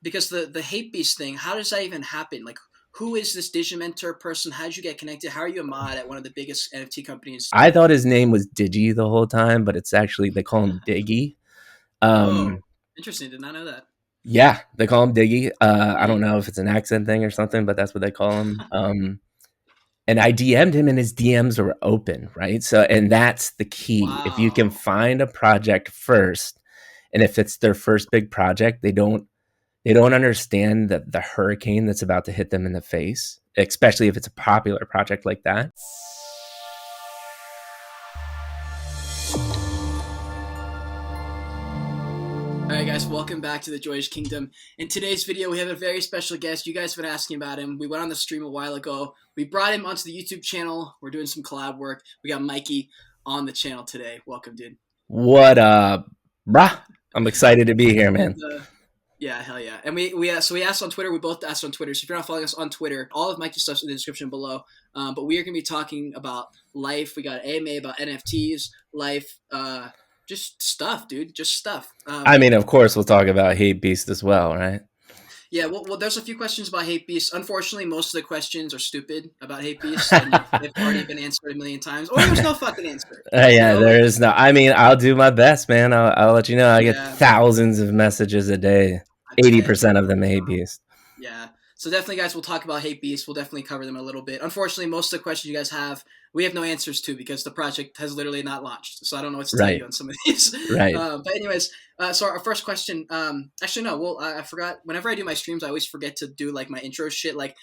because the HapeBeast thing, how does that even happen? Like, who is this Digimentor person? How did you get connected? How are you a mod at one of the biggest NFT companies? I thought his name was Digi the whole time, but it's actually, they call him Diggy. Interesting. Did not know that. Yeah, they call him Diggy. I don't know if it's an accent thing or something, but that's what they call him. And I DM'd him and his DMs were open, right? So, and that's the key. Wow. If you can find a project first, and if it's their first big project, they don't understand the hurricane that's about to hit them in the face, especially if it's a popular project like that. Alright guys, welcome back to the Joyage Kingdom. In today's video, we have a very special guest. You guys have been asking about him. We went on the stream a while ago. We brought him onto the YouTube channel. We're doing some collab work. We got Mikey on the channel today. Welcome, dude. What up, brah? I'm excited to be here, man. Yeah, hell yeah. And we asked on Twitter. We both asked on Twitter. So if you're not following us on Twitter, all of Mikey's stuff's in the description below. But we are going to be talking about life. We got AMA about NFTs, life, just stuff, dude. Just stuff. I mean, of course, we'll talk about HapeBeast as well, right? Yeah, well, there's a few questions about HapeBeast. Unfortunately, most of the questions are stupid about HapeBeast, and they've already been answered a million times. Or there's no fucking answer. Yeah, there is no. I mean, I'll do my best, man. I'll let you know. I get thousands of messages a day. 80% of them HapeBeast. Yeah. So definitely, guys, we'll talk about HapeBeast. We'll definitely cover them a little bit. Unfortunately, most of the questions you guys have, we have no answers to because the project has literally not launched. So I don't know what to tell you on some of these. Right. But anyways, so our first question, actually, no, well, I forgot. Whenever I do my streams, I always forget to do like my intro shit. Like,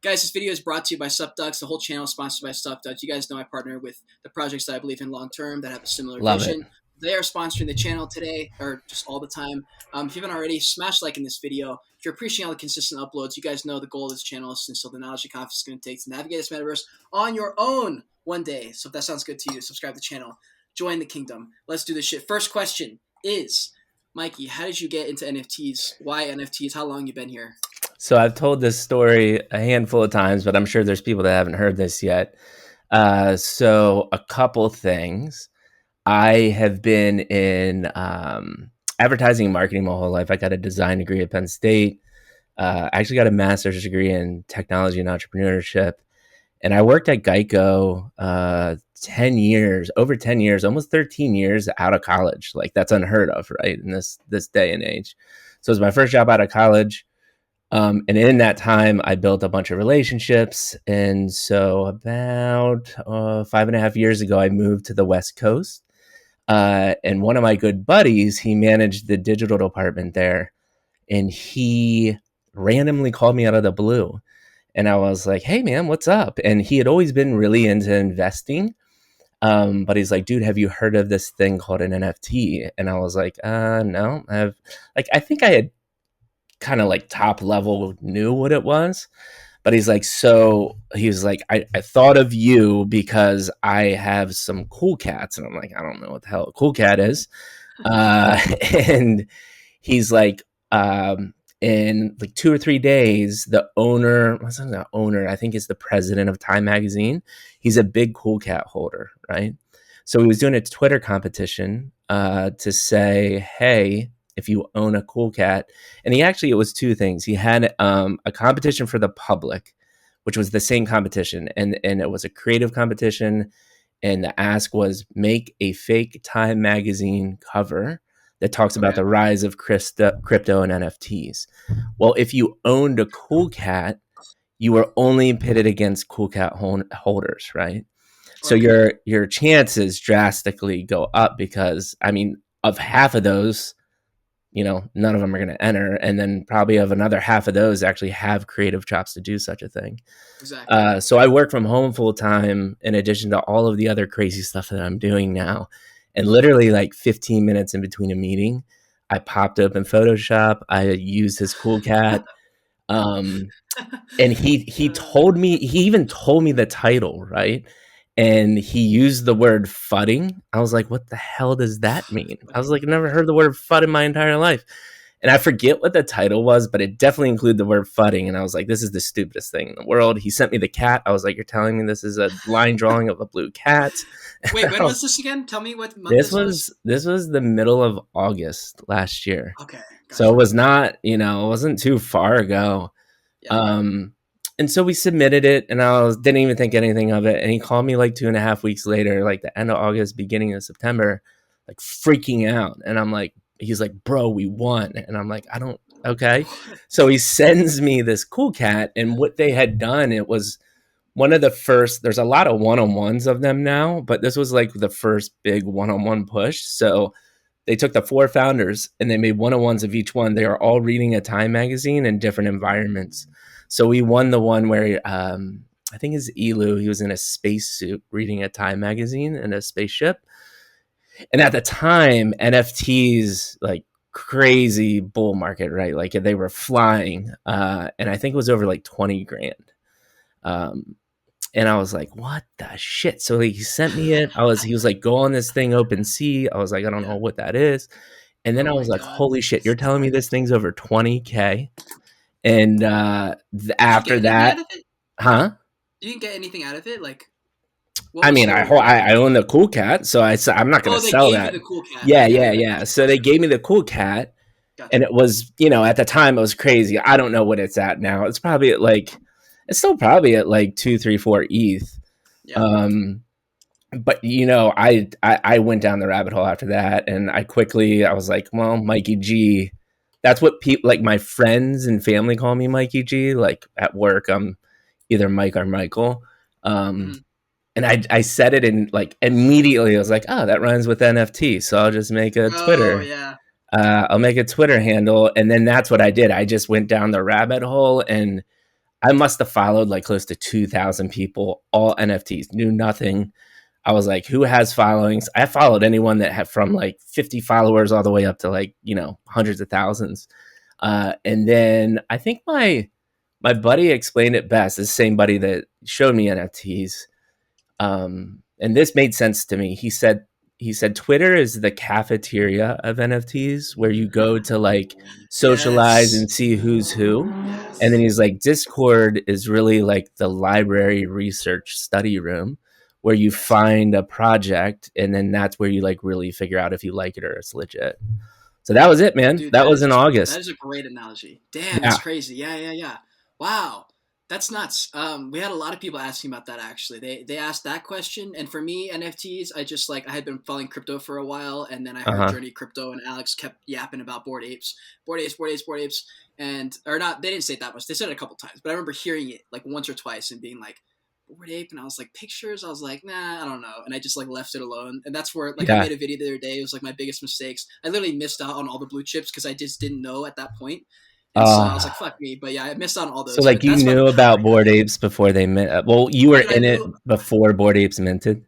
guys, this video is brought to you by SupDucks. The whole channel is sponsored by SupDucks. You guys know I partner with the projects that I believe in long term that have a similar vision. They are sponsoring the channel today, or just all the time. If you haven't already, smash like in this video. If you're appreciating all the consistent uploads, you guys know the goal of this channel is to instill the knowledge and confidence it's going to take to navigate this metaverse on your own one day. So if that sounds good to you, subscribe to the channel. Join the kingdom. Let's do this shit. First question is, Mikey, how did you get into NFTs? Why NFTs? How long you been here? So I've told this story a handful of times, but I'm sure there's people that haven't heard this yet. So a couple things. I have been in advertising and marketing my whole life. I got a design degree at Penn State. I actually got a master's degree in technology and entrepreneurship. And I worked at Geico 10 years, over 10 years, almost 13 years out of college. Like, that's unheard of, right, in this day and age. So it was my first job out of college. And in that time, I built a bunch of relationships. And so about 5.5 years ago, I moved to the West Coast. And one of my good buddies, he managed the digital department there, and he randomly called me out of the blue. And I was like, hey man, what's up? And he had always been really into investing. But he's like, dude, have you heard of this thing called an NFT? And I was like, no, I think I had kind of like top level knew what it was. But he's like, I thought of you because I have some cool cats. And I'm like, I don't know what the hell a cool cat is. And he's like, in like 2 or 3 days, the owner, I think is the president of Time Magazine. He's a big cool cat holder, right? So he was doing a Twitter competition to say, hey, if you own a cool cat. And it was two things. He had a competition for the public, which was the same competition. And it was a creative competition. And the ask was, make a fake Time Magazine cover that talks about the rise of crypto and NFTs. Well, if you owned a cool cat, you were only pitted against cool cat holders, right? So your chances drastically go up because, I mean, of half of those, none of them are going to enter. And then probably of another half of those actually have creative chops to do such a thing. Exactly. So I work from home full time in addition to all of the other crazy stuff that I'm doing now. And literally like 15 minutes in between a meeting, I popped open Photoshop. I used his cool cat. And he even told me the title, right? And he used the word fudding. I was like, what the hell does that mean? I was like, I've never heard the word FUD in my entire life. And I forget what the title was, but it definitely included the word fudding. And I was like, this is the stupidest thing in the world. He sent me the cat. I was like, you're telling me this is a line drawing of a blue cat? Wait, when was this again? Tell me what month This this was. was the middle of August last year. Okay. Gotcha. So it was not, it wasn't too far ago. Yeah. And so we submitted it, and didn't even think anything of it. And he called me like 2.5 weeks later, like the end of August, beginning of September, like freaking out. And I'm like, he's like, bro, we won. And I'm like, okay. So he sends me this cool cat, and what they had done, it was one of the first, there's a lot of one-on-ones of them now, but this was like the first big one-on-one push. So they took the 4 founders and they made one-on-ones of each one. They are all reading a Time magazine in different environments. So we won the one where I think it's Elu. He was in a spacesuit reading a Time magazine in a spaceship. And at the time, NFTs, like crazy bull market, right? Like they were flying. And I think it was over like 20 grand. And I was like, what the shit? So he sent me it. He was like, go on this thing, OpenSea. I was like, I don't know what that is. And then I was like, holy shit, you're telling me this thing's over 20K? And after that, huh? You didn't get anything out of it? Like, I mean, I own the cool cat, so I'm not going to sell that. You the cool cat. Yeah. So they gave me the cool cat, and it was, at the time it was crazy. I don't know what it's at now. It's probably at it's still probably at like 2, 3, 4 ETH. Yeah. But I went down the rabbit hole after that, and I was like, well, Mikey G. That's what people like my friends and family call me, Mikey G. Like at work, I'm either Mike or Michael. And I said it in like immediately. I was like, oh, that rhymes with NFT, so I'll just make a Twitter. Yeah. I'll make a Twitter handle, and then that's what I did. I just went down the rabbit hole, and I must have followed like close to 2,000 people, all NFTs, knew nothing. I was like, who has followings? I followed anyone that had from like 50 followers all the way up to like, hundreds of thousands. And then I think my buddy explained it best, the same buddy that showed me NFTs. And this made sense to me. He said Twitter is the cafeteria of NFTs, where you go to like socialize and see who's who. And then he's like, Discord is really like the library research study room, where you find a project, and then that's where you like really figure out if you like it or it's legit. So that was it, man. Dude, that was in August. That is a great analogy. Damn, that's crazy. Yeah. Wow. That's nuts. We had a lot of people asking about that, actually. They asked that question, and for me, NFTs, I had been following crypto for a while, and then I heard Journey Crypto, and Alex kept yapping about Bored Apes, and or not. They didn't say it that much. They said it a couple times, but I remember hearing it like once or twice and being like, Bored Ape, and I was like, pictures. I was like, nah, I don't know, and I just like left it alone. And that's where I made a video the other day. It was like my biggest mistakes. I literally missed out on all the blue chips because I just didn't know at that point. And so I was like, fuck me. But yeah, I missed out on all those. So like you knew about Bored Apes before they mint. Well, you were in it before Bored Apes minted.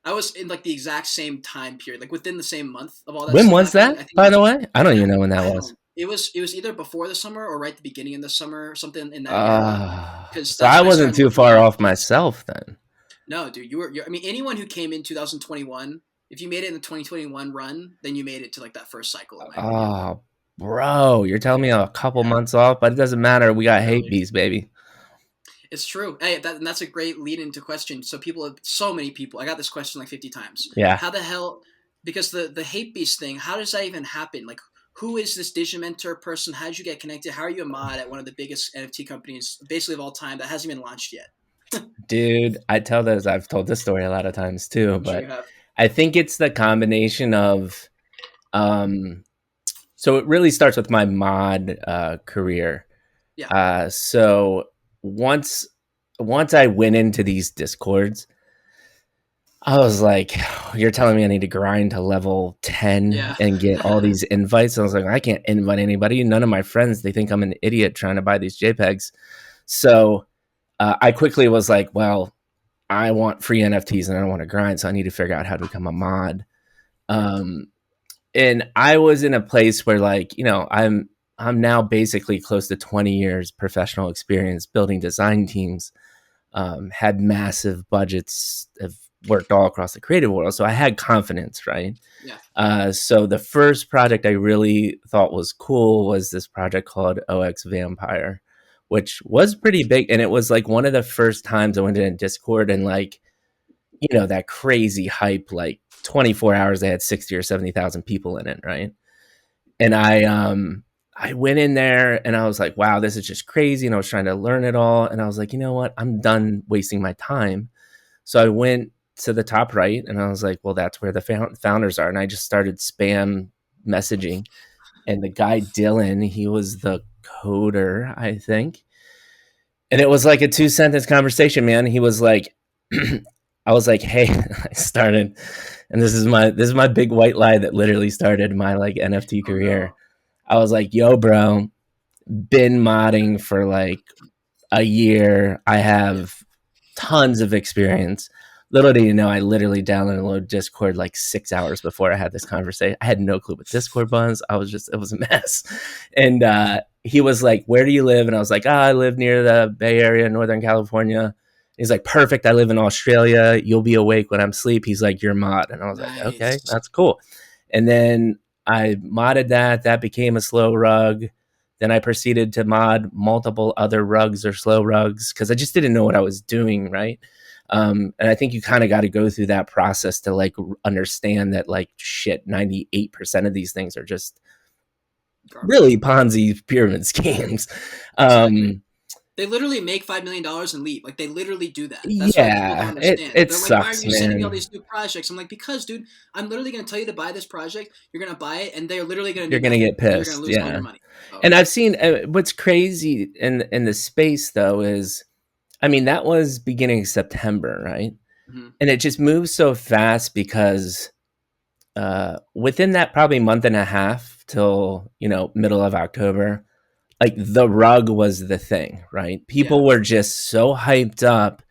I was in like the exact same time period, like within the same month of all that. When was that, by the way? I don't even know when that was. It was either before the summer or right at the beginning of the summer or something in that era. So I wasn't too far off myself then. No, dude, I mean, anyone who came in 2021, if you made it in the 2021 run, then you made it to like that first cycle. Bro, you're telling me a couple months off, but it doesn't matter. We got HapeBeast, baby. It's true. Hey, that's a great lead into question. So many people, I got this question like 50 times. Yeah. How the hell, because the HapeBeast thing, how does that even happen? Like, who is this Digimentor person? How did you get connected? How are you a mod at one of the biggest NFT companies, basically of all time, that hasn't even launched yet? Dude, I've told this story a lot of times too, but I think it's the combination of, so it really starts with my mod career. Yeah. So once I went into these Discords, I was like, you're telling me I need to grind to level 10 and get all these invites? I was like, I can't invite anybody. None of my friends, they think I'm an idiot trying to buy these JPEGs. So I quickly was like, well, I want free NFTs and I don't want to grind, so I need to figure out how to become a mod. And I was in a place where, like, I'm now basically close to 20 years professional experience building design teams, had massive budgets, have worked all across the creative world. So I had confidence, right? Yeah. So the first project I really thought was cool was this project called OX Vampire, which was pretty big. And it was like one of the first times I went in Discord and like, you know, that crazy hype, like 24 hours, they had 60 or 70,000 people in it. Right. And I went in there and I was like, wow, this is just crazy. And I was trying to learn it all. And I was like, you know what? I'm done wasting my time. So I went to the top right and I was like, well, that's where the founders are. And I just started spam messaging. And the guy, Dylan, he was the coder, I think. And it was like a 2-sentence conversation, man. He was like, I was like, hey, I started, and this is my big white lie that literally started my like NFT career. No. I was like, yo, bro, been modding for like a year. I have tons of experience. Little do you know, I literally downloaded Discord like 6 hours before I had this conversation. I had no clue what Discord was. It was a mess. And he was like, where do you live? And I was like, I live near the Bay Area, Northern California. He's like, perfect. I live in Australia. You'll be awake when I'm asleep. He's like, you're mod. And I was like, okay, that's cool. And then I modded that. That became a slow rug. Then I proceeded to mod multiple other rugs or slow rugs because I just didn't know what I was doing, right? And I think you kind of got to go through that process to like understand that like shit, 98% of these things are just really Ponzi pyramid schemes. Exactly. They literally make $5 million and leave. Like they literally do that. That's what people don't understand. It They're sucks, like, why are you sending me all man. these new projects? I'm like, because, dude, I'm literally going to tell you to buy this project. You're going to buy it, and they're literally going to. You're going to get pissed. You're going to lose all your money. Oh. And I've seen what's crazy in the space though is, I mean, that was beginning of September, right? Mm-hmm. And it just moves so fast because within that probably month and a half till, you know, middle of October, like the rug was the thing, right? People were just so hyped up.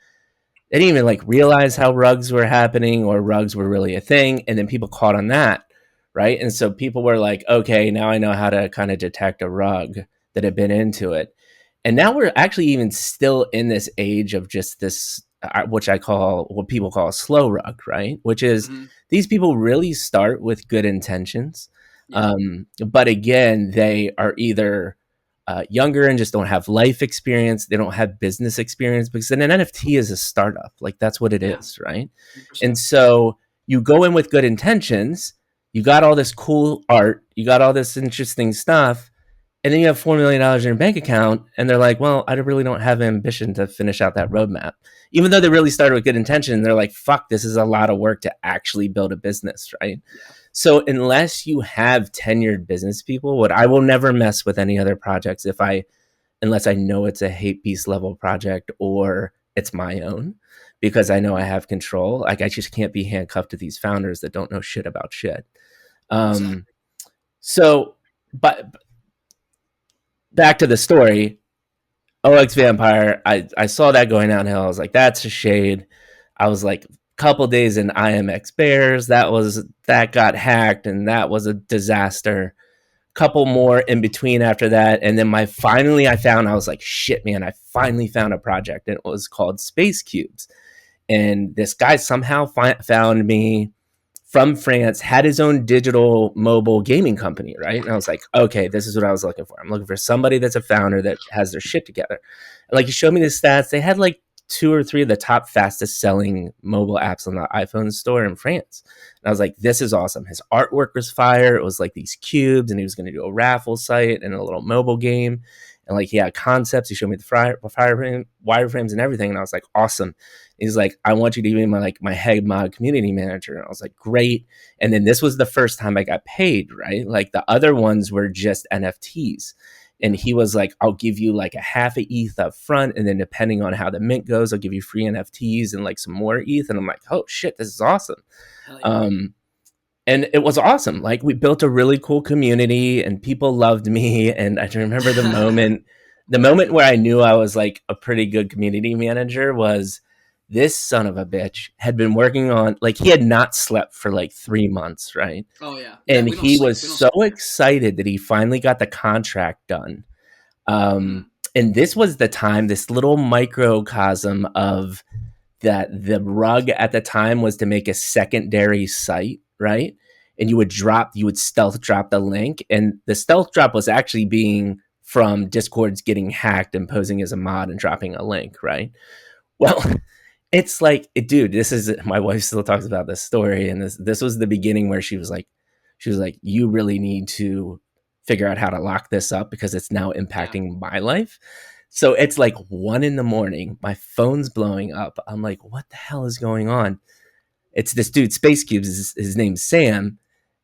They didn't even like realize how rugs were happening or rugs were really a thing. And then people caught on that, right? And so people were like, okay, now I know how to kind of detect a rug that had been into it. And now we're actually even still in this age of just this, what people call a slow rug, right? Which is these people really start with good intentions. Yeah. But again, they are either younger and just don't have life experience. They don't have business experience because an NFT is a startup. Like that's what it is, right? 100%. And so you go in with good intentions. You got all this cool art. You got all this interesting stuff. And then you have $4 million in your bank account, and they're like, well, I really don't have ambition to finish out that roadmap. Even though they really started with good intention, they're like, fuck, this is a lot of work to actually build a business, right? Yeah. So unless you have tenured business people, I will never mess with any other projects unless I know it's a HapeBeast level project or it's my own, because I know I have control. Like I just can't be handcuffed to these founders that don't know shit about shit. Exactly. So, but back to the story, OX Vampire, I saw that going downhill. I was like, that's a shade. I was like, couple days in IMX Bears, that got hacked and that was a disaster. Couple more in between after that, and then I was like, shit, man, I finally found a project, and it was called Space Cubes. And this guy somehow found me from France, had his own digital mobile gaming company, right? And I was like, okay, this is what I was looking for. I'm looking for somebody that's a founder that has their shit together. And like, he showed me the stats. They had like 2 or 3 of the top fastest selling mobile apps on the iPhone store in France. And I was like, this is awesome. His artwork was fire. It was like these cubes, and he was going to do a raffle site and a little mobile game. And like, he had concepts. He showed me the wireframes and everything. And I was like, awesome. He's like, I want you to be my head mod community manager. And I was like, great. And then this was the first time I got paid, right? Like the other ones were just NFTs. And he was like, I'll give you like a half a ETH up front. And then depending on how the mint goes, I'll give you free NFTs and like some more ETH. And I'm like, oh shit, this is awesome. Yeah. And it was awesome. Like we built a really cool community and people loved me. And I remember the moment where I knew I was like a pretty good community manager was this son of a bitch had been working on, like, he had not slept for like 3 months, right? Oh yeah. And he was so excited that he finally got the contract done. And this was the time, this little microcosm of that the rug at the time was to make a secondary site, right? And you would stealth drop the link, and the stealth drop was actually being from Discord's getting hacked and posing as a mod and dropping a link, right? Well, it's like, dude, this is, my wife still talks about this story, and this was the beginning where she was like, you really need to figure out how to lock this up because it's now impacting my life. So it's like 1 a.m, my phone's blowing up. I'm like, what the hell is going on? It's this dude, Space Cubes, his name's Sam.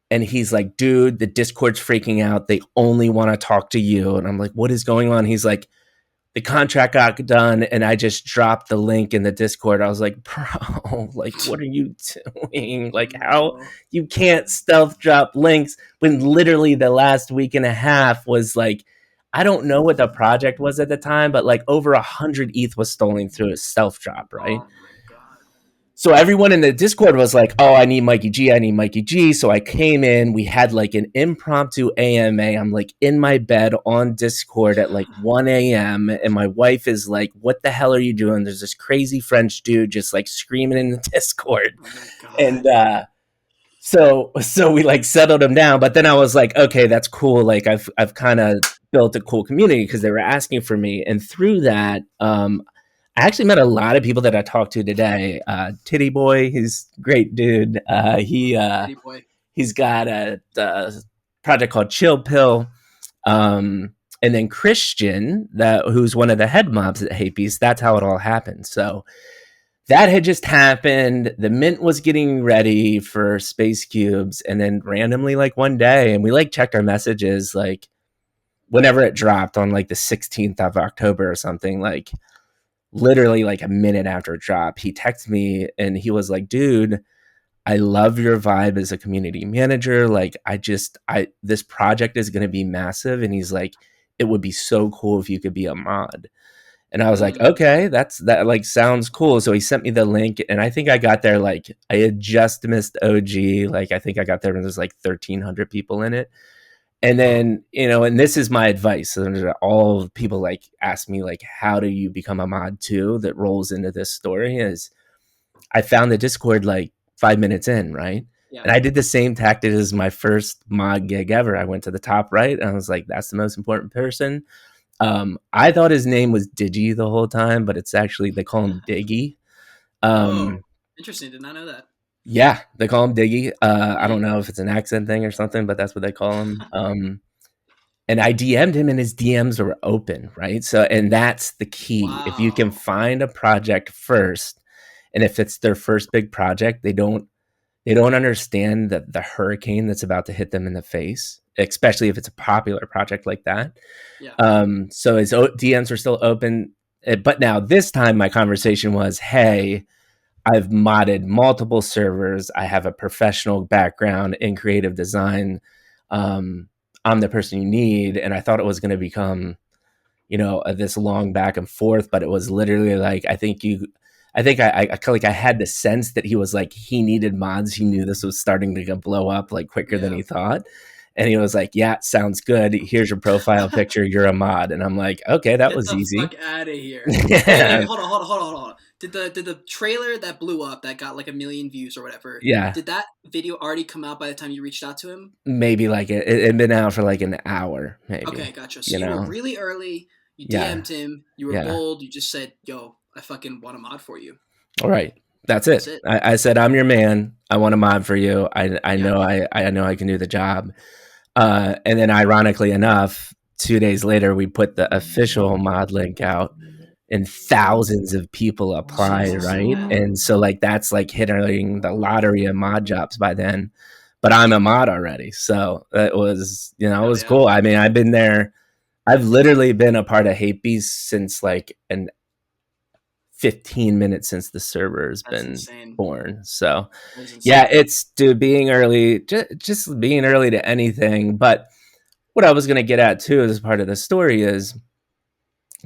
And he's like, dude, the Discord's freaking out. They only want to talk to you. And I'm like, what is going on? He's like, the contract got done and I just dropped the link in the Discord. I was like, bro, like, what are you doing? Like, how you can't stealth drop links when literally the last week and a half was like, I don't know what the project was at the time, but like over 100 ETH was stolen through a stealth drop, right? Oh my God. So everyone in the Discord was like, oh, I need Mikey G. So I came in, we had like an impromptu AMA. I'm like in my bed on Discord at like 1 a.m. And my wife is like, what the hell are you doing? There's this crazy French dude just like screaming in the Discord. Oh And so we like settled him down. But then I was like, okay, that's cool. Like I've kind of built a cool community because they were asking for me. And through that, I actually met a lot of people that I talked to today. Titty Boy, he's a great dude. He's got a project called Chill Pill. And then Christian, who's one of the head mobs at HapeBeast, that's how it all happened. So that had just happened. The mint was getting ready for Space Cubes. And then randomly, like one day, and we like checked our messages, like whenever it dropped on like the 16th of October or something, like literally like a minute after it dropped, he texted me and he was like, dude, I love your vibe as a community manager. Like this project is going to be massive. And he's like, it would be so cool if you could be a mod. And I was like, okay, that like sounds cool. So he sent me the link and I think I got there, like I had just missed OG. Like I think I got there and there's like 1,300 people in it. And then, and this is my advice. So all people like ask me, like, how do you become a mod too? That rolls into this story is I found the Discord like 5 minutes in, right? Yeah. And I did the same tactic as my first mod gig ever. I went to the top right and I was like, that's the most important person. I thought his name was Digi the whole time, but it's actually, they call him Diggy. Interesting. Did not know that. Yeah, they call him Diggy. I don't know if it's an accent thing or something, but that's what they call him. And I DM'd him and his DMs were open, right? So, and that's the key. Wow. If you can find a project first, and if it's their first big project, they don't understand the hurricane that's about to hit them in the face, especially if it's a popular project like that. Yeah. So his DMs are still open. But now this time my conversation was, hey, I've modded multiple servers. I have a professional background in creative design. I'm the person you need. And I thought it was going to become, this long back and forth, but it was literally like, I think I had the sense that he was like, he needed mods. He knew this was starting to blow up like quicker than he thought. And he was like, yeah, sounds good. Here's your profile picture. You're a mod. And I'm like, okay, that was easy. Get the fuck out of here. Hey, hold on. Did the trailer that blew up that got like 1 million views or whatever? Yeah. Did that video already come out by the time you reached out to him? Maybe like it had been out for like an hour, maybe. Okay, gotcha. So you were really early. You DM'd him. You were bold. You just said, yo, I fucking want a mod for you. All right. That's it. I said, I'm your man. I want a mod for you. I know I can do the job. And then ironically enough, 2 days later, we put the official mod link out and thousands of people applied, right? And so like, that's like hitting the lottery of mod jobs by then, but I'm a mod already. So it was, it was cool. I mean, I've been there. I've literally been a part of HapeBeast since like 15 minutes since the server has been born. So yeah, it's being early, just being early to anything. But what I was going to get at too, as part of the story is,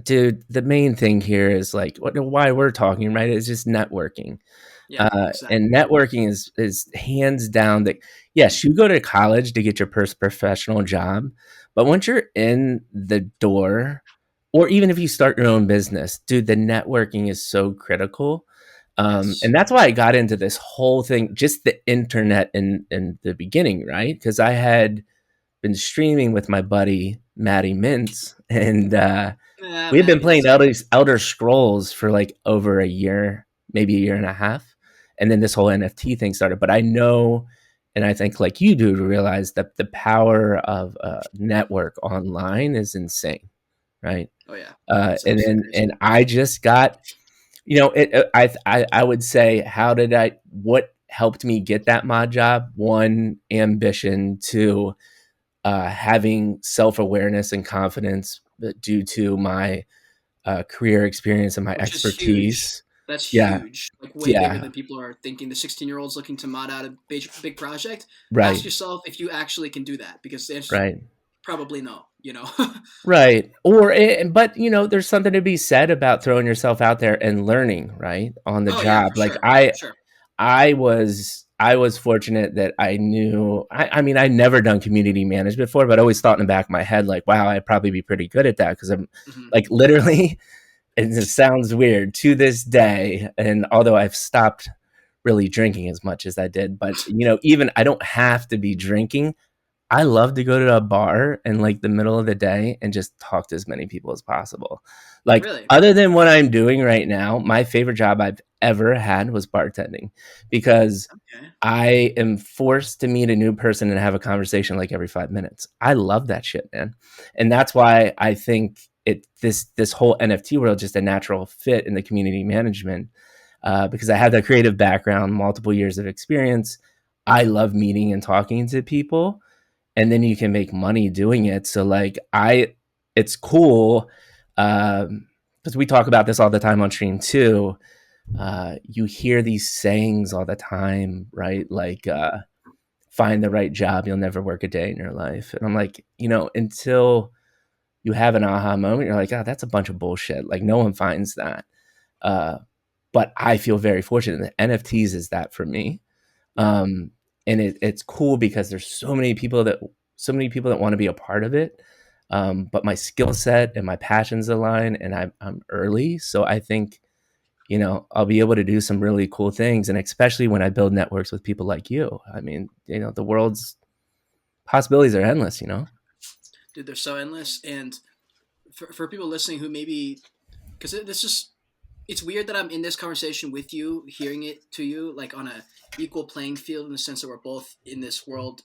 dude, the main thing here is like why we're talking, right? It's just networking. Yeah, exactly. And networking is hands down that, yes, you go to college to get your first professional job, but once you're in the door, or even if you start your own business, dude, the networking is so critical. Yes. And that's why I got into this whole thing, just the internet in the beginning, right? Because I had been streaming with my buddy Matty Mintz, and we had been Maddie, playing that's fine. Elder Scrolls for like over a year, maybe a year and a half, and then this whole NFT thing started. But I know, and I think like you do, to realize that the power of a network online is insane, right? Oh yeah, it's absolutely crazy. And I just got, I would say, what helped me get that mod job? One, ambition. Two, having self-awareness and confidence due to my career experience and my Which is huge. expertise. That's Yeah, huge. Like way bigger yeah, than people are thinking. The 16-year-olds looking to mod out a big project. Ask right, yourself if you actually can do that, because the answer is right, probably no. right. But there's something to be said about throwing yourself out there and learning, right, on the Oh yeah, job. for Like sure, for sure. I was fortunate that I knew. I mean, I never done community management before, but I always thought in the back of my head, like, wow, I'd probably be pretty good at that because I'm Hmm. like literally. And it sounds weird to this day, and although I've stopped really drinking as much as I did, but even I don't have to be drinking. I love to go to a bar in like the middle of the day and just talk to as many people as possible. Like Really? other than what I'm doing right now, my favorite job I've ever had was bartending because Okay. I am forced to meet a new person and have a conversation like every 5 minutes. I love that shit, man. And that's why I think this whole NFT world just a natural fit in the community management because I have that creative background, multiple years of experience. I love meeting and talking to people, and then you can make money doing it. So like it's cool because we talk about this all the time on stream too. You hear these sayings all the time, right? Like find the right job, you'll never work a day in your life. And I'm like, until you have an aha moment, you're like, oh, that's a bunch of bullshit. Like no one finds that. Uh, but I feel very fortunate that NFTs is that for me. Yeah. And it's cool because there's so many people that want to be a part of it. But my skill set and my passions align, and I'm early, so I think I'll be able to do some really cool things, and especially when I build networks with people like you. I mean, the world's possibilities are endless. Dude, they're so endless. And for people listening who maybe, because this is, it's weird that I'm in this conversation with you, hearing it to you, like on a equal playing field, in the sense that we're both in this world,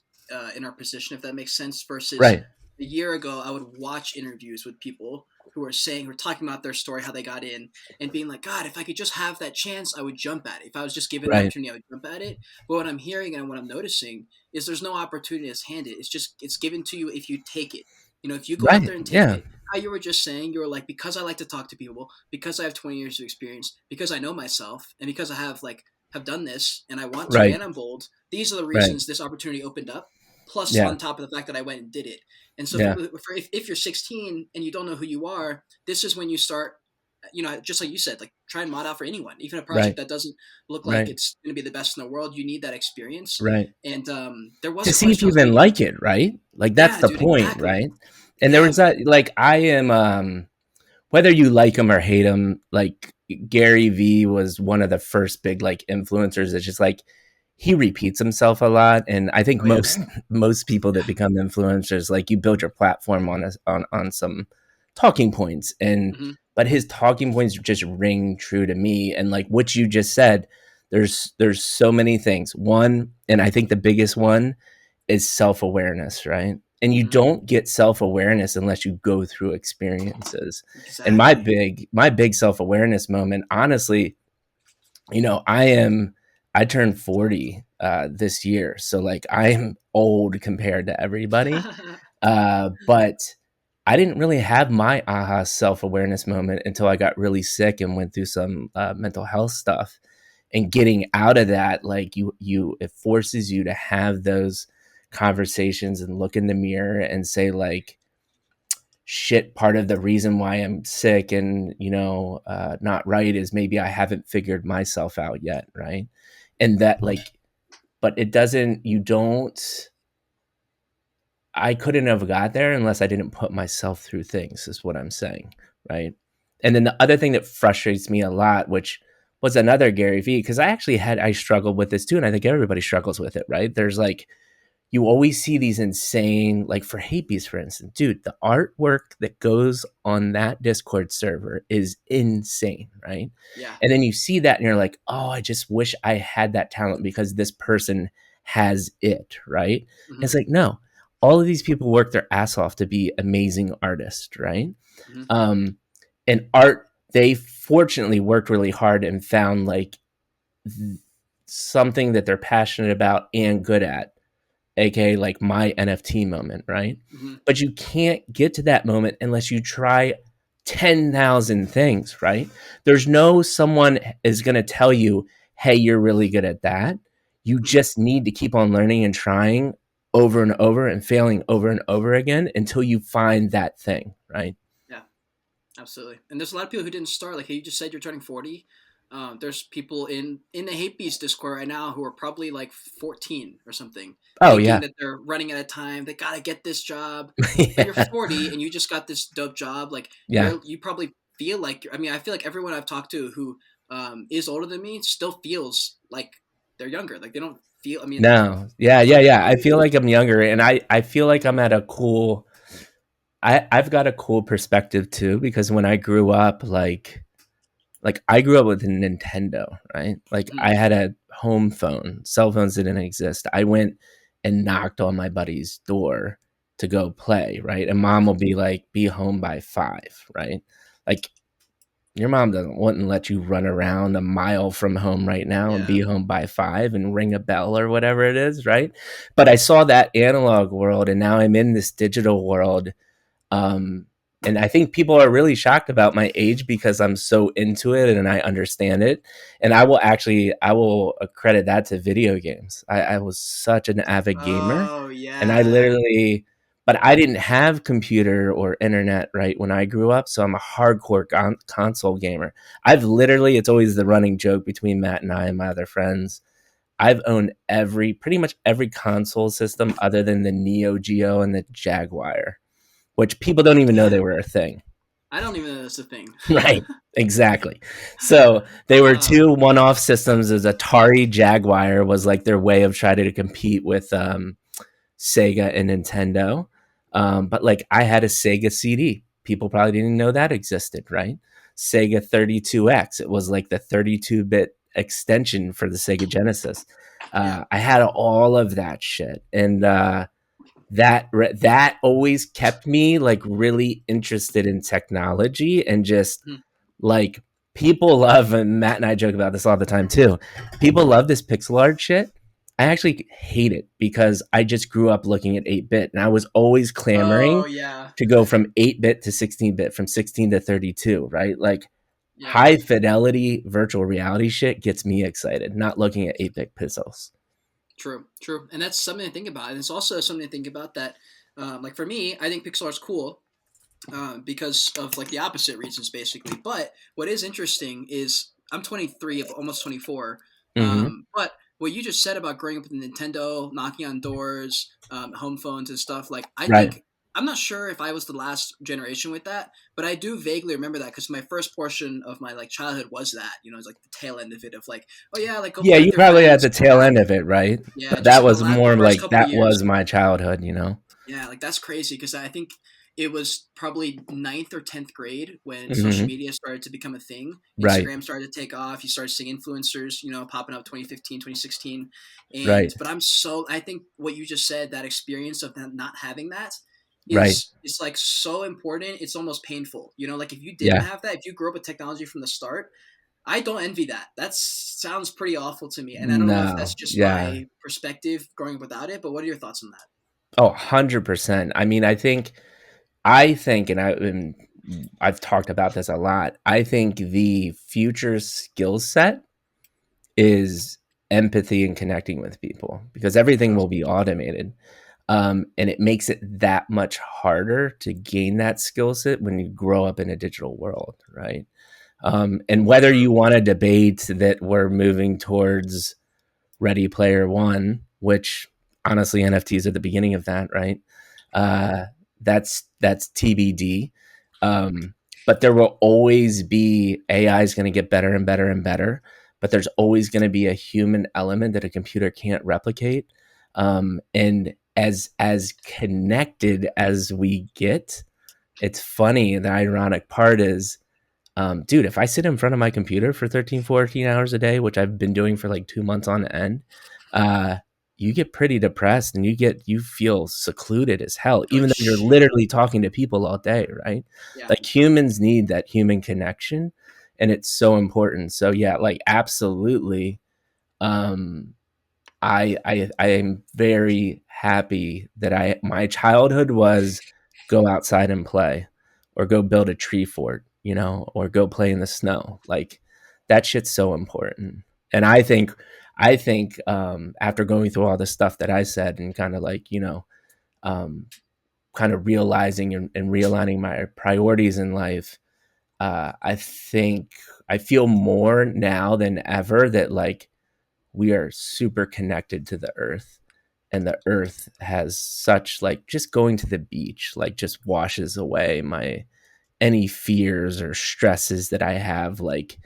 in our position, if that makes sense. Versus Right, a year ago, I would watch interviews with people who were talking about their story, how they got in, and being like, God, if I could just have that chance, I would jump at it. If I was just given the right, opportunity, I would jump at it. But what I'm hearing and what I'm noticing is there's no opportunity that's handed. It's given to you if you take it. If you go out right. there and take Yeah, it, how you were just saying, you were like, because I like to talk to people, because I have 20 years of experience, because I know myself, and because I have done this and I want to, right, and I'm bold. These are the right. reasons this opportunity opened up. Plus, Yeah, on top of the fact that I went and did it. And so, yeah, if you're 16 and you don't know who you are, this is when you start. Just like you said, like try and mod out for anyone, even a project right, that doesn't look like right, it's going to be the best in the world. You need that experience. right. And there was To a see if question I you was even reading. like it, right? Like that's Yeah, the dude, point, exactly. right? And there Yeah, was that, like, I am whether you like him or hate him, like Gary V was one of the first big like influencers. It's just like he repeats himself a lot, and I think oh yeah, most people that yeah. become influencers, like you build your platform on some talking points, and Hmm. but his talking points just ring true to me. And like what you just said, there's so many things. One, and I think the biggest one is self-awareness, right? And you Hmm. don't get self-awareness unless you go through experiences. And my Exactly. big self-awareness moment, honestly, I turned 40 this year. So like I'm old compared to everybody. But I didn't really have my aha self-awareness moment until I got really sick and went through some mental health stuff. And getting out of that, like it forces you to have those conversations and look in the mirror and say like, shit, part of the reason why I'm sick and not right is maybe I haven't figured myself out yet, right? And that like, but it doesn't. You don't. I couldn't have got there unless I didn't put myself through things. Is what I'm saying, right? And then the other thing that frustrates me a lot, which was another Gary Vee, because I struggled with this too, and I think everybody struggles with it, right? There's like, you always see these insane, like for HapeBeast, for instance, dude, the artwork that goes on that Discord server is insane, right? Yeah. And then you see that and you're like, oh, I just wish I had that talent because this person has it, right? Mm-hmm. It's like, no, all of these people work their ass off to be amazing artists, right? Mm-hmm. And art, they fortunately worked really hard and found like something that they're passionate about and good at, aka like my NFT moment, right? Mm-hmm. But you can't get to that moment unless you try 10,000 things, right? There's no someone is going to tell you, hey, you're really good at that. You just need to keep on learning and trying over and over and failing over and over again until you find that thing, right? Yeah, absolutely. And there's a lot of people who didn't start. Like you just said, you're turning 40. There's people in the HapeBeast Discord right now who are probably like 14 or something. Oh, thinking yeah. that they're running out of time. They gotta get this job. Yeah. But you're 40 and you just got this dope job. Like Yeah. you probably feel like. I mean, I feel like everyone I've talked to who is older than me still feels like they're younger. Like they don't feel. I mean, No. Yeah. it's Yeah. like, Yeah. I feel like I'm younger, and I feel like I'm at a cool. I've got a cool perspective too, because when I grew up, like I grew up with a Nintendo, right? Like I had a home phone. Cell phones didn't exist. I went and knocked on my buddy's door to go play, right? And mom will be like, be home by 5, right? Like your mom wouldn't let you run around a mile from home right now and be home by 5 and ring a bell or whatever it is, right? But I saw that analog world, and now I'm in this digital world. And I think people are really shocked about my age because I'm so into it and I understand it. And I will credit that to video games. I was such an avid gamer. Oh yeah. And but I didn't have computer or internet right when I grew up. So I'm a hardcore console gamer. It's always the running joke between Matt and I and my other friends. I've owned pretty much every console system other than the Neo Geo and the Jaguar, which people don't even know they were a thing. I don't even know that's a thing. Right, exactly. So they were two one-off systems. As Atari Jaguar was like their way of trying to compete with Sega and Nintendo. But like I had a Sega CD. People probably didn't know that existed, right? Sega 32X. It was like the 32-bit extension for the Sega Genesis. I had all of that shit. And that always kept me like really interested in technology, and just like people love, and Matt and I joke about this all the time too. People love this pixel art shit. I actually hate it because I just grew up looking at 8-bit, and I was always clamoring to go from 8-bit to 16-bit, from 16 to 32, right? Like high fidelity virtual reality shit gets me excited, not looking at 8-bit pixels. True. And that's something to think about. And it's also something to think about that, like for me, I think pixel art's cool because of like the opposite reasons, basically. But what is interesting is I'm 23, almost 24. But what you just said about growing up with Nintendo, knocking on doors, home phones and stuff, like I think, I'm not sure if I was the last generation with that, but I do vaguely remember that because my first portion of my like childhood was that, it was like the tail end of it of like, oh yeah, like go play with you your probably friends, had the tail end of it, right? yeah, But just that like was the more first like couple of that years. was my childhood, Yeah, like that's crazy because I think it was probably 9th or 10th grade when social media started to become a thing. Instagram started to take off. You started seeing influencers, popping up 2015, 2016. But I think what you just said, that experience of not having that is like so important. It's almost painful. Like if you didn't have that, if you grew up with technology from the start, I don't envy that. That sounds pretty awful to me. And I don't know if that's just my perspective growing up without it, but what are your thoughts on that? Oh, 100%. I mean, I think, and I've talked about this a lot. I think the future skill set is empathy and connecting with people, because everything will be automated. And it makes it that much harder to gain that skill set when you grow up in a digital world, right? And whether you want to debate that we're moving towards Ready Player One, which honestly NFTs are the beginning of that, right? That's TBD. but there will always be AI is going to get better and better and better, but there's always going to be a human element that a computer can't replicate. And as connected as we get, it's funny. The ironic part is, dude, if I sit in front of my computer for 13, 14 hours a day, which I've been doing for like 2 months on end, you get pretty depressed and you feel secluded as hell, even though you're literally talking to people all day, right? Yeah. Like humans need that human connection, and it's so important. So yeah, like absolutely. I am very happy that my childhood was go outside and play, or go build a tree fort, or go play in the snow. Like that shit's so important. And I think after going through all the stuff that I said and kind of like, kind of realizing and realigning my priorities in life, I think I feel more now than ever that like we are super connected to the earth, and the earth has such like just going to the beach like just washes away any fears or stresses that I have. Like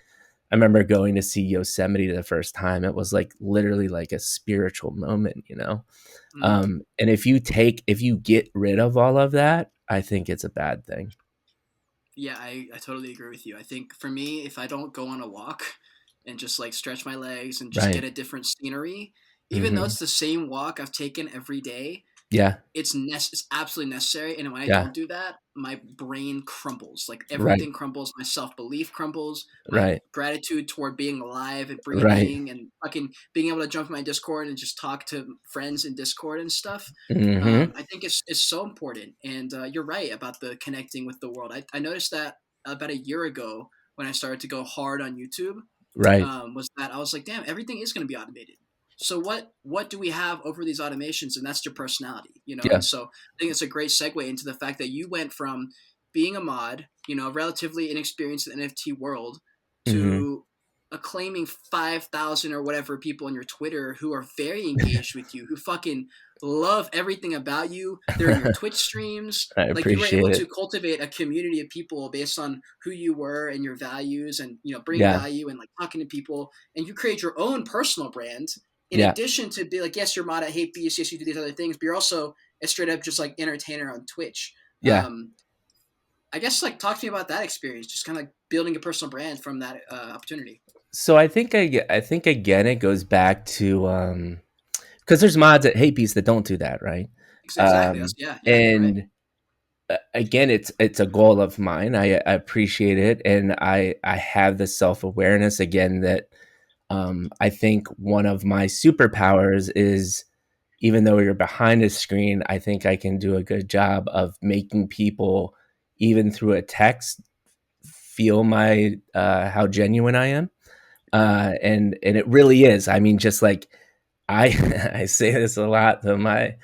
I remember going to see Yosemite the first time. It was like literally like a spiritual moment. And if you get rid of all of that, I think it's a bad thing. Yeah, I totally agree with you. I think for me, if I don't go on a walk and just like stretch my legs and just Right. get a different scenery, even though it's the same walk I've taken every day, Yeah. it's absolutely necessary. And when I Yeah. don't do that, my brain crumbles. Like Right. everything crumbles. My self-belief crumbles. My Right. gratitude toward being alive and Right. breathing and fucking being able to jump in my Discord and just talk to friends in Discord and stuff. I think it's so important. And you're right about the connecting with the world. I noticed that about a year ago when I started to go hard on YouTube. Right. Was that I was like, damn, everything is going to be automated. So what do we have over these automations? And that's your personality, Yeah. And so I think it's a great segue into the fact that you went from being a mod, relatively inexperienced in the NFT world, to acclaiming 5,000 or whatever people on your Twitter who are very engaged with you, who fucking love everything about you. They're in your Twitch streams. I Like you were appreciate able it. to cultivate a community of people based on who you were and your values, and bring Yeah. value and like talking to people. And you create your own personal brand in Yeah. addition to be like, yes, you're mod at HapeBeast, yes, you do these other things, but you're also a straight up just like entertainer on Twitch. Yeah. I guess like talk to me about that experience, just kind of like building a personal brand from that opportunity. So I think again it goes back to because there's mods at HapeBeast that don't do that, right? Exactly. Yeah, you're right. And again, it's a goal of mine. I appreciate it, and I have the self-awareness again that I think one of my superpowers is, even though you're behind a screen, I think I can do a good job of making people, even through a text, feel my how genuine I am. And it really is. I mean, just like I I say this a lot to my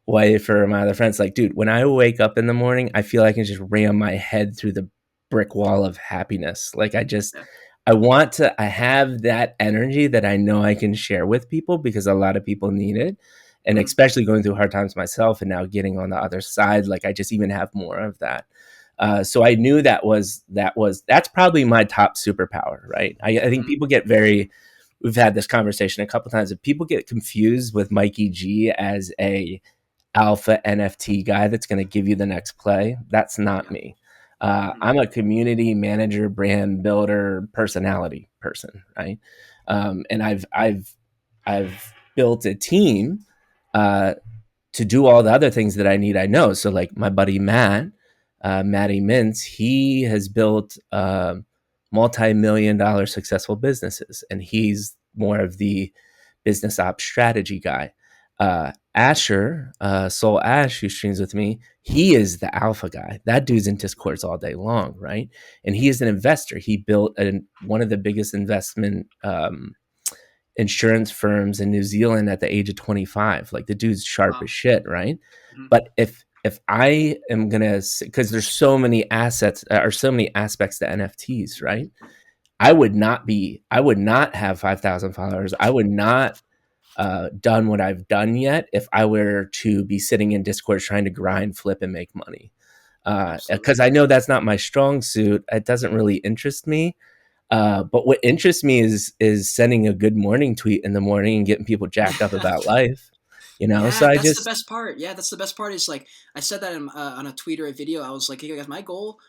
wife or my other friends, like, dude, when I wake up in the morning, I feel like I can just ram my head through the brick wall of happiness. Like I have that energy that I know I can share with people because a lot of people need it. And especially going through hard times myself and now getting on the other side, like I just even have more of that. So I knew that's probably my top superpower, right? I think people get we've had this conversation a couple of times, if people get confused with Mikey G as a alpha NFT guy that's going to give you the next play. That's not me. I'm a community manager, brand builder, personality person, right? And I've built a team to do all the other things that I need. I know. So like my buddy Matty Mintz, he has built multi-million-dollar successful businesses, and he's more of the business ops strategy guy. Asher, Soul Ash, who streams with me, he is the alpha guy. That dude's in Discords all day long, right? And he is an investor. He built one of the biggest investment insurance firms in New Zealand at the age of 25. Like the dude's sharp as shit, right? But if I am gonna, because there's so many assets or so many aspects to NFTs, right? I would not have 5,000 followers. I would not done what I've done yet if I were to be sitting in Discord trying to grind, flip, and make money. Absolutely. because I know that's not my strong suit. It doesn't really interest me. But what interests me is sending a good morning tweet in the morning and getting people jacked up about life, you know? So Yeah, I that's the just, best part. Yeah, that's the best part. Is like I said that on a tweet or a video. I was like, hey guys, my goal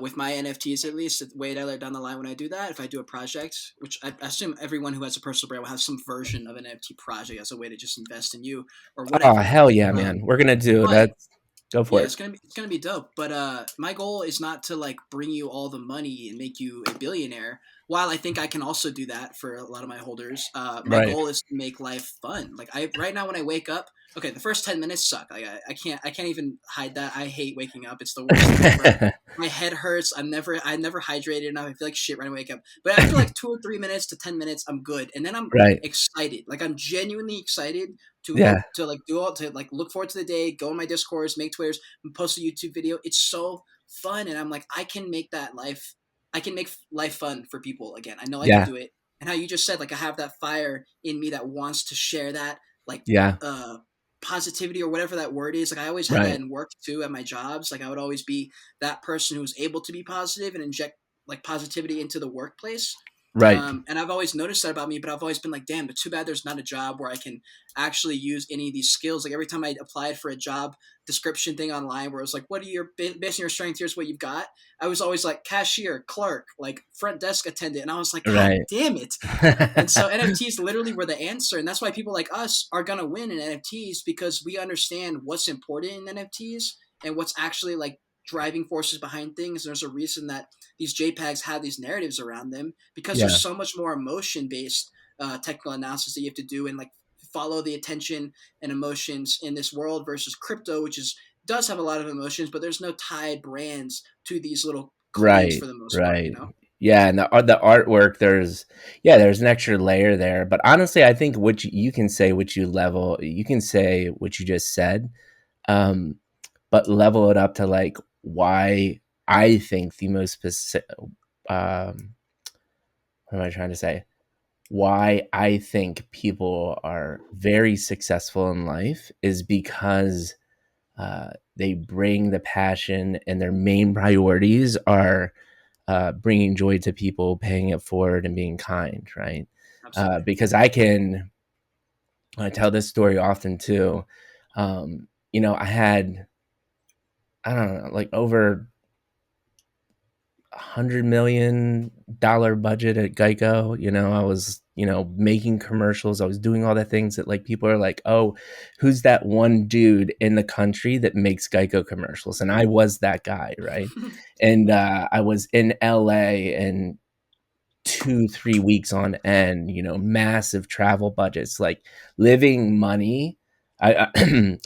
with my NFTs at least, way down the line when I do that, if I do a project, which I assume everyone who has a personal brand will have some version of an NFT project as a way to just invest in you or oh, whatever. hell yeah, man. We're going to do But that. Go for yeah, it. it's gonna be dope. But my goal is not to like bring you all the money and make you a billionaire. While I think I can also do that for a lot of my holders, my Right. goal is to make life fun. Like I right now when I wake up, okay, the first 10 minutes suck. Like I can't even hide that. I hate waking up. It's the worst thing ever. My head hurts. I never hydrated enough. I feel like shit when I wake up. But after like 2 or 3 minutes to 10 minutes, I'm good, and then I'm Right. excited. Like I'm genuinely excited Yeah. to like do all to like look forward to the day, go on my Discords, make Twitters, and post a YouTube video. It's so fun, and I'm like, I can make life fun for people again. I know I can Yeah. do it, and how you just said, like I have that fire in me that wants to share that, like Yeah. uh positivity or whatever that word is. Like I always had that Right. in work too at my jobs. Like I would always be that person who's able to be positive and inject like positivity into the workplace. Right. And I've always noticed that about me, but I've always been like, damn, but too bad there's not a job where I can actually use any of these skills. Like every time I applied for a job description thing online where it was like, what are your, based on your strengths, here's what you've got. I was always like cashier, clerk, like front desk attendant. And I was like, God Right. damn it. And so NFTs literally were the answer. And that's why people like us are going to win in NFTs because we understand what's important in NFTs and what's actually like driving forces behind things. There's a reason that these JPEGs have these narratives around them because Yeah. there's so much more emotion based technical analysis that you have to do and like follow the attention and emotions in this world versus crypto, which is does have a lot of emotions, but there's no tied brands to these little coins Right. for the most part, you Right. know? Yeah, and the artwork, there's an extra layer there. But honestly, I think you can say what you level, you can say what you just said, um, but level it up to like why I think the most specific, what am I trying to say? Why I think people are very successful in life is because they bring the passion and their main priorities are bringing joy to people, paying it forward, and being kind, right? Absolutely. Because I tell this story often too. I don't know, like over $100 million budget at Geico. I was, making commercials. I was doing all the things that like people are like, oh, who's that one dude in the country that makes Geico commercials? And I was that guy, right? And I was in LA and 2-3 weeks on end, massive travel budgets, like living money.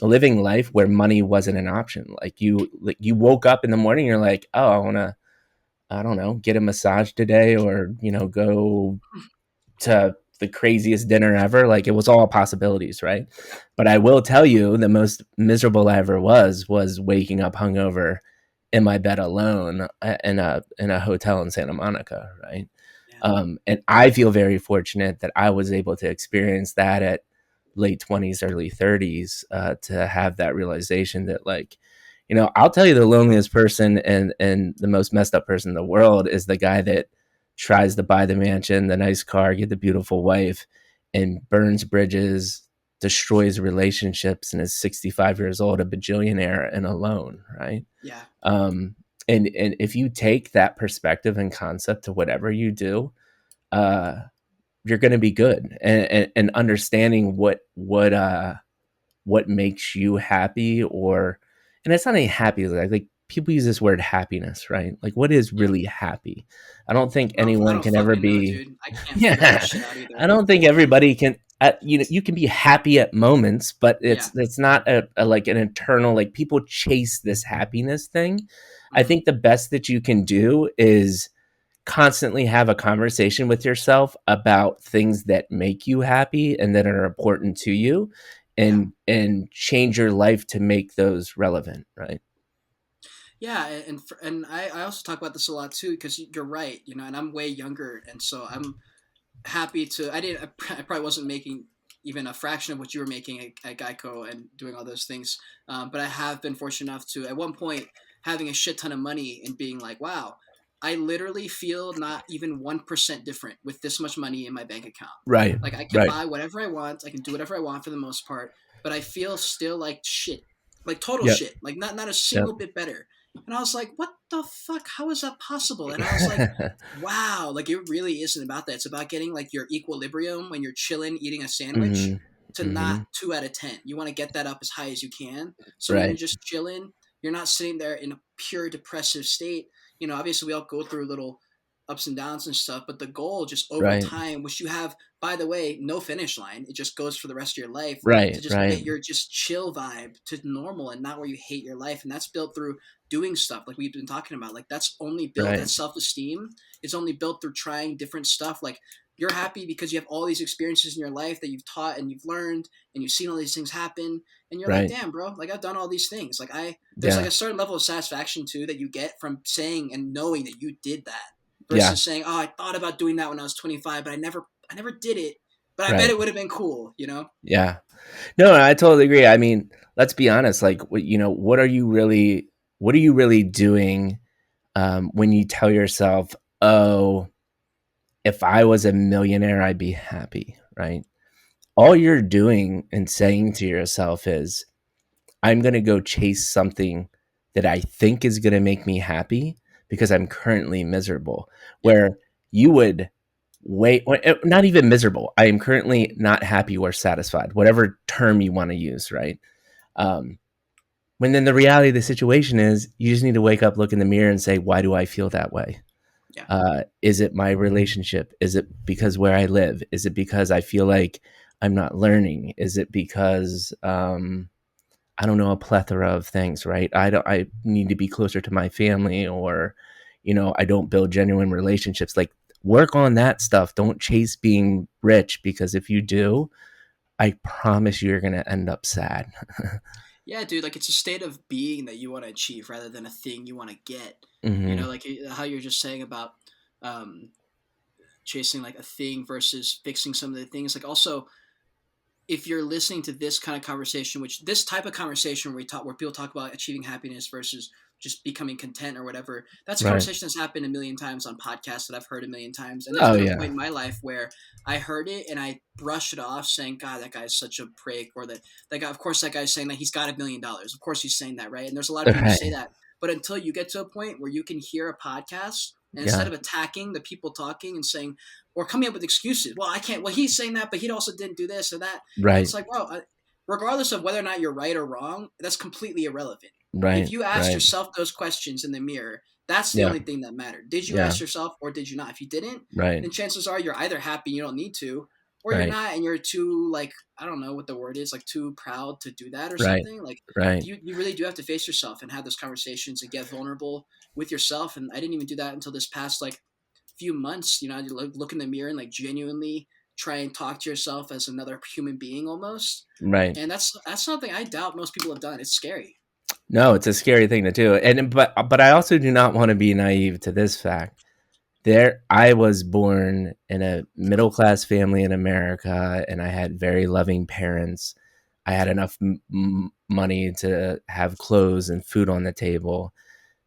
Living life where money wasn't an option. Like you woke up in the morning, you're like, oh, I don't know, get a massage today or, go to the craziest dinner ever. Like it was all possibilities, right? Yeah. But I will tell you the most miserable I ever was waking up hungover in my bed alone in a hotel in Santa Monica, right? Yeah. And I feel very fortunate that I was able to experience that at late 20s, early 30s, to have that realization that like, I'll tell you the loneliest person and the most messed up person in the world is the guy that tries to buy the mansion, the nice car, get the beautiful wife, and burns bridges, destroys relationships, and is 65 years old, a bajillionaire and alone, right? Yeah. Um, and if you take that perspective and concept to whatever you do, uh, you're going to be good. And understanding what makes you happy, and it's not any happy, like people use this word happiness, right? Like what is Yeah. really happy? I don't think I anyone don't can ever fucking know, be. dude. I can't figure that Yeah, shit out either. I don't think everybody can. You can be happy at moments, but Yeah. it's not a like an eternal, like people chase this happiness thing. I Mm-hmm. think the best that you can do is constantly have a conversation with yourself about things that make you happy and that are important to you, Yeah. and change your life to make those relevant, right? Yeah, and I also talk about this a lot too because you're right, and I'm way younger, and so I'm happy to. I probably wasn't making even a fraction of what you were making at Geico and doing all those things, but I have been fortunate enough to at one point. having a shit ton of money and being like, wow, I literally feel not even 1% different with this much money in my bank account. Right. Like I can Right. buy whatever I want, I can do whatever I want for the most part, but I feel still like shit, like total Yep. shit, like not a Yep. single bit better. And I was like, what the fuck? How is that possible? And I was like, wow, like it really isn't about that. It's about getting like your equilibrium when you're chilling, eating a sandwich hmm to not hmm 2 out of 10. You want to get that up as high as you can. So when you're Right. just chilling, you're not sitting there in a pure depressive state. You know, obviously we all go through little ups and downs and stuff, but the goal just over Right. time, which you have, by the way, no finish line. It just goes for the rest of your life to Right. just Right. get your just chill vibe to normal and not where you hate your life. And that's built through doing stuff like we've been talking about. Like that's only built, Right. that self-esteem is only built through trying different stuff. Like you're happy because you have all these experiences in your life that you've taught and you've learned and you've seen all these things happen. And you're like, Right. damn, bro, like I've done all these things. Like there's like Yeah. a certain level of satisfaction too that you get from saying and knowing that you did that Yeah. versus saying, oh, I thought about doing that when I was 25, but I never did it. But I bet Right. it would have been cool, you know? Yeah. No, I totally agree. I mean, let's be honest. Like, what are you really doing when you tell yourself, "Oh, if I was a millionaire, I'd be happy," right? All you're doing and saying to yourself is, I'm going to go chase something that I think is going to make me happy because I'm currently miserable. Yep. Where you would wait, not even miserable. I am currently not happy or satisfied, whatever term you want to use, right? Um, when then the reality of the situation is you just need to wake up, look in the mirror and say, why do I feel that way? Yeah. Is it my relationship? Is it because where I live? Is it because I feel like I'm not learning? Is it because, I don't know, a plethora of things, right? I need to be closer to my family, or, I don't build genuine relationships. Like, work on that stuff. Don't chase being rich, because if you do, I promise you're going to end up sad. Yeah, dude, like it's a state of being that you want to achieve rather than a thing you want to get. You hmm know, like how you're just saying about um, chasing like a thing versus fixing some of the things. Like also, if you're listening to this kind of conversation, which this type of conversation where people talk about achieving happiness versus just becoming content or whatever, that's a Right. conversation that's happened a million times on podcasts that I've heard a million times. And there's Oh been a yeah. point in my life where I heard it and I brushed it off saying, God, that guy's such a prick, or that guy, of course that guy's saying that he's got $1 million. Of course he's saying that, right? And there's a lot of people who say Right. that. But until you get to a point where you can hear a podcast and instead Yeah. of attacking the people talking and saying, or coming up with excuses, well, I can't, well, he's saying that, but he also didn't do this or that. And Right. it's like, bro, regardless of whether or not you're right or wrong, that's completely irrelevant. If Right. you ask Right. yourself those questions in the mirror, that's the Yeah. only thing that mattered. Did you Yeah. ask yourself or did you not? If you didn't, Right. then chances are you're either happy and you don't need to, or you're Right. not and you're too, like, I don't know what the word is, like too proud to do that or Right. something. Like Right. you really do have to face yourself and have those conversations and get vulnerable with yourself. And I didn't even do that until this past like few months. You know, you look in the mirror and like genuinely try and talk to yourself as another human being almost. Right. And that's something I doubt most people have done. It's scary. No, it's a scary thing to do. And but I also do not want to be naive to this fact. I was born in a middle class family in America, and I had very loving parents. I had enough money to have clothes and food on the table.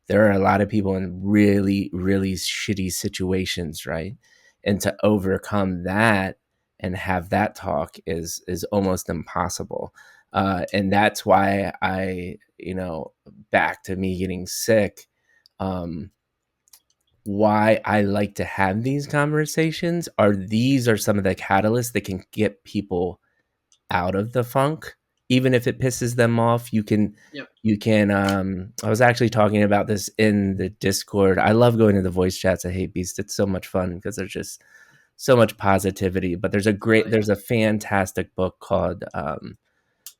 There are a lot of people in really, really shitty situations, right? And to overcome that and have that talk is almost impossible. And that's why back to me getting sick. Why I like to have these conversations these are some of the catalysts that can get people out of the funk, even if it pisses them off. Yep. I was actually talking about this in the Discord. I love going to the voice chats at HapeBeast. It's so much fun because there's just so much positivity. But Oh, yeah. there's a fantastic book called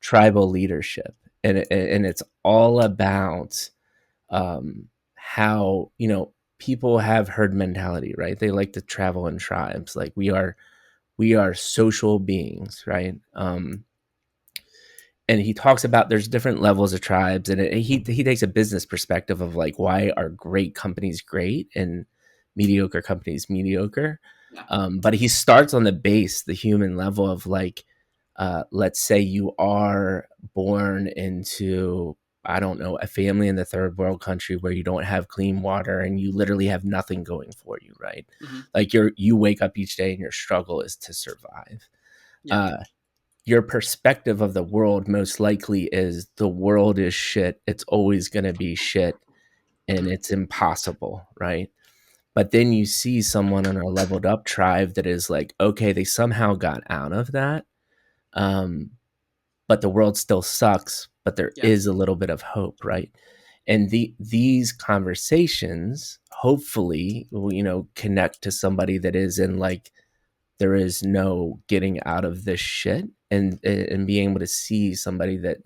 Tribal Leadership, and it's all about how people have herd mentality, right? They like to travel in tribes. Like we are social beings, right? And he talks about there's different levels of tribes, and he takes a business perspective of like, why are great companies great and mediocre companies mediocre. Yeah. But he starts on the human level of like, let's say you are born into I don't know, a family in the third world country where you don't have clean water and you literally have nothing going for you, right? Mm-hmm. Like you wake up each day and your struggle is to survive. Yeah. Your perspective of the world most likely is the world is shit. It's always going to be shit and Mm-hmm. it's impossible, right? But then you see someone on a leveled up tribe that is like, okay, they somehow got out of that. But the world still sucks, but there Yeah. is a little bit of hope, right? And these conversations hopefully will, connect to somebody that is in like, there is no getting out of this shit, and being able to see somebody that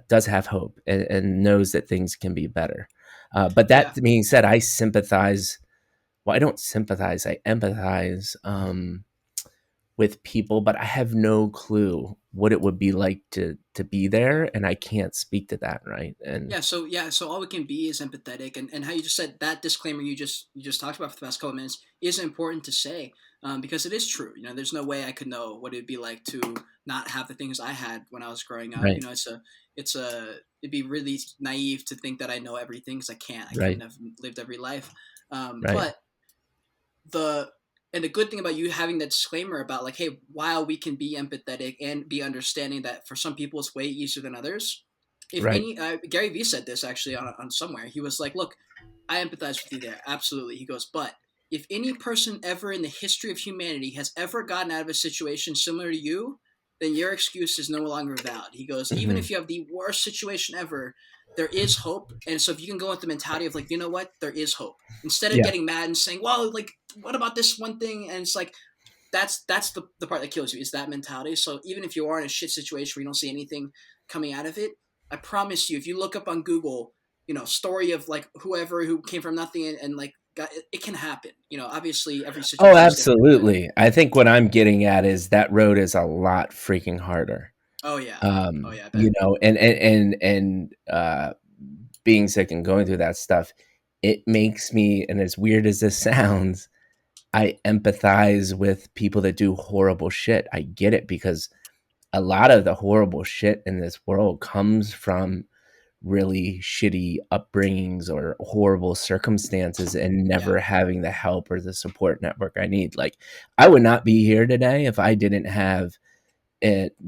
does have hope and knows that things can be better. But Yeah. that being said, I sympathize. Well, I don't sympathize. I empathize with people, but I have no clue what it would be like to be there, and I can't speak to that, right? And So all we can be is empathetic, and how you just said that disclaimer you just talked about for the past couple of minutes is important to say, because it is true. There's no way I could know what it'd be like to not have the things I had when I was growing up. right, It'd be really naive to think that I know everything, because I can't. I couldn't right, have lived every life. right, But the good thing about you having that disclaimer about, like, hey, while we can be empathetic and be understanding that for some people it's way easier than others. If right. any, Gary Vee said this actually on somewhere. He was like, look, I empathize with you there, absolutely. He goes, but if any person ever in the history of humanity has ever gotten out of a situation similar to you, then your excuse is no longer valid. He goes, even Hmm. if you have the worst situation ever, there is hope. And so if you can go with the mentality of, like, you know what, there is hope, instead of Yeah. getting mad and saying, well, like, what about this one thing? And it's like, that's the part that kills you, is that mentality. So even if you are in a shit situation where you don't see anything coming out of it, I promise you, if you look up on Google, story of like whoever who came from nothing and like it can happen. Obviously every Oh, situation is different, but absolutely. I think what I'm getting at is that road is a lot freaking harder. oh yeah, oh yeah, I bet. And being sick and going through that stuff, it makes me, and as weird as this sounds, I empathize with people that do horrible shit. I get it, because a lot of the horrible shit in this world comes from really shitty upbringings or horrible circumstances and Yeah, never having the help or the support network I need. Like, I would not be here today if I didn't have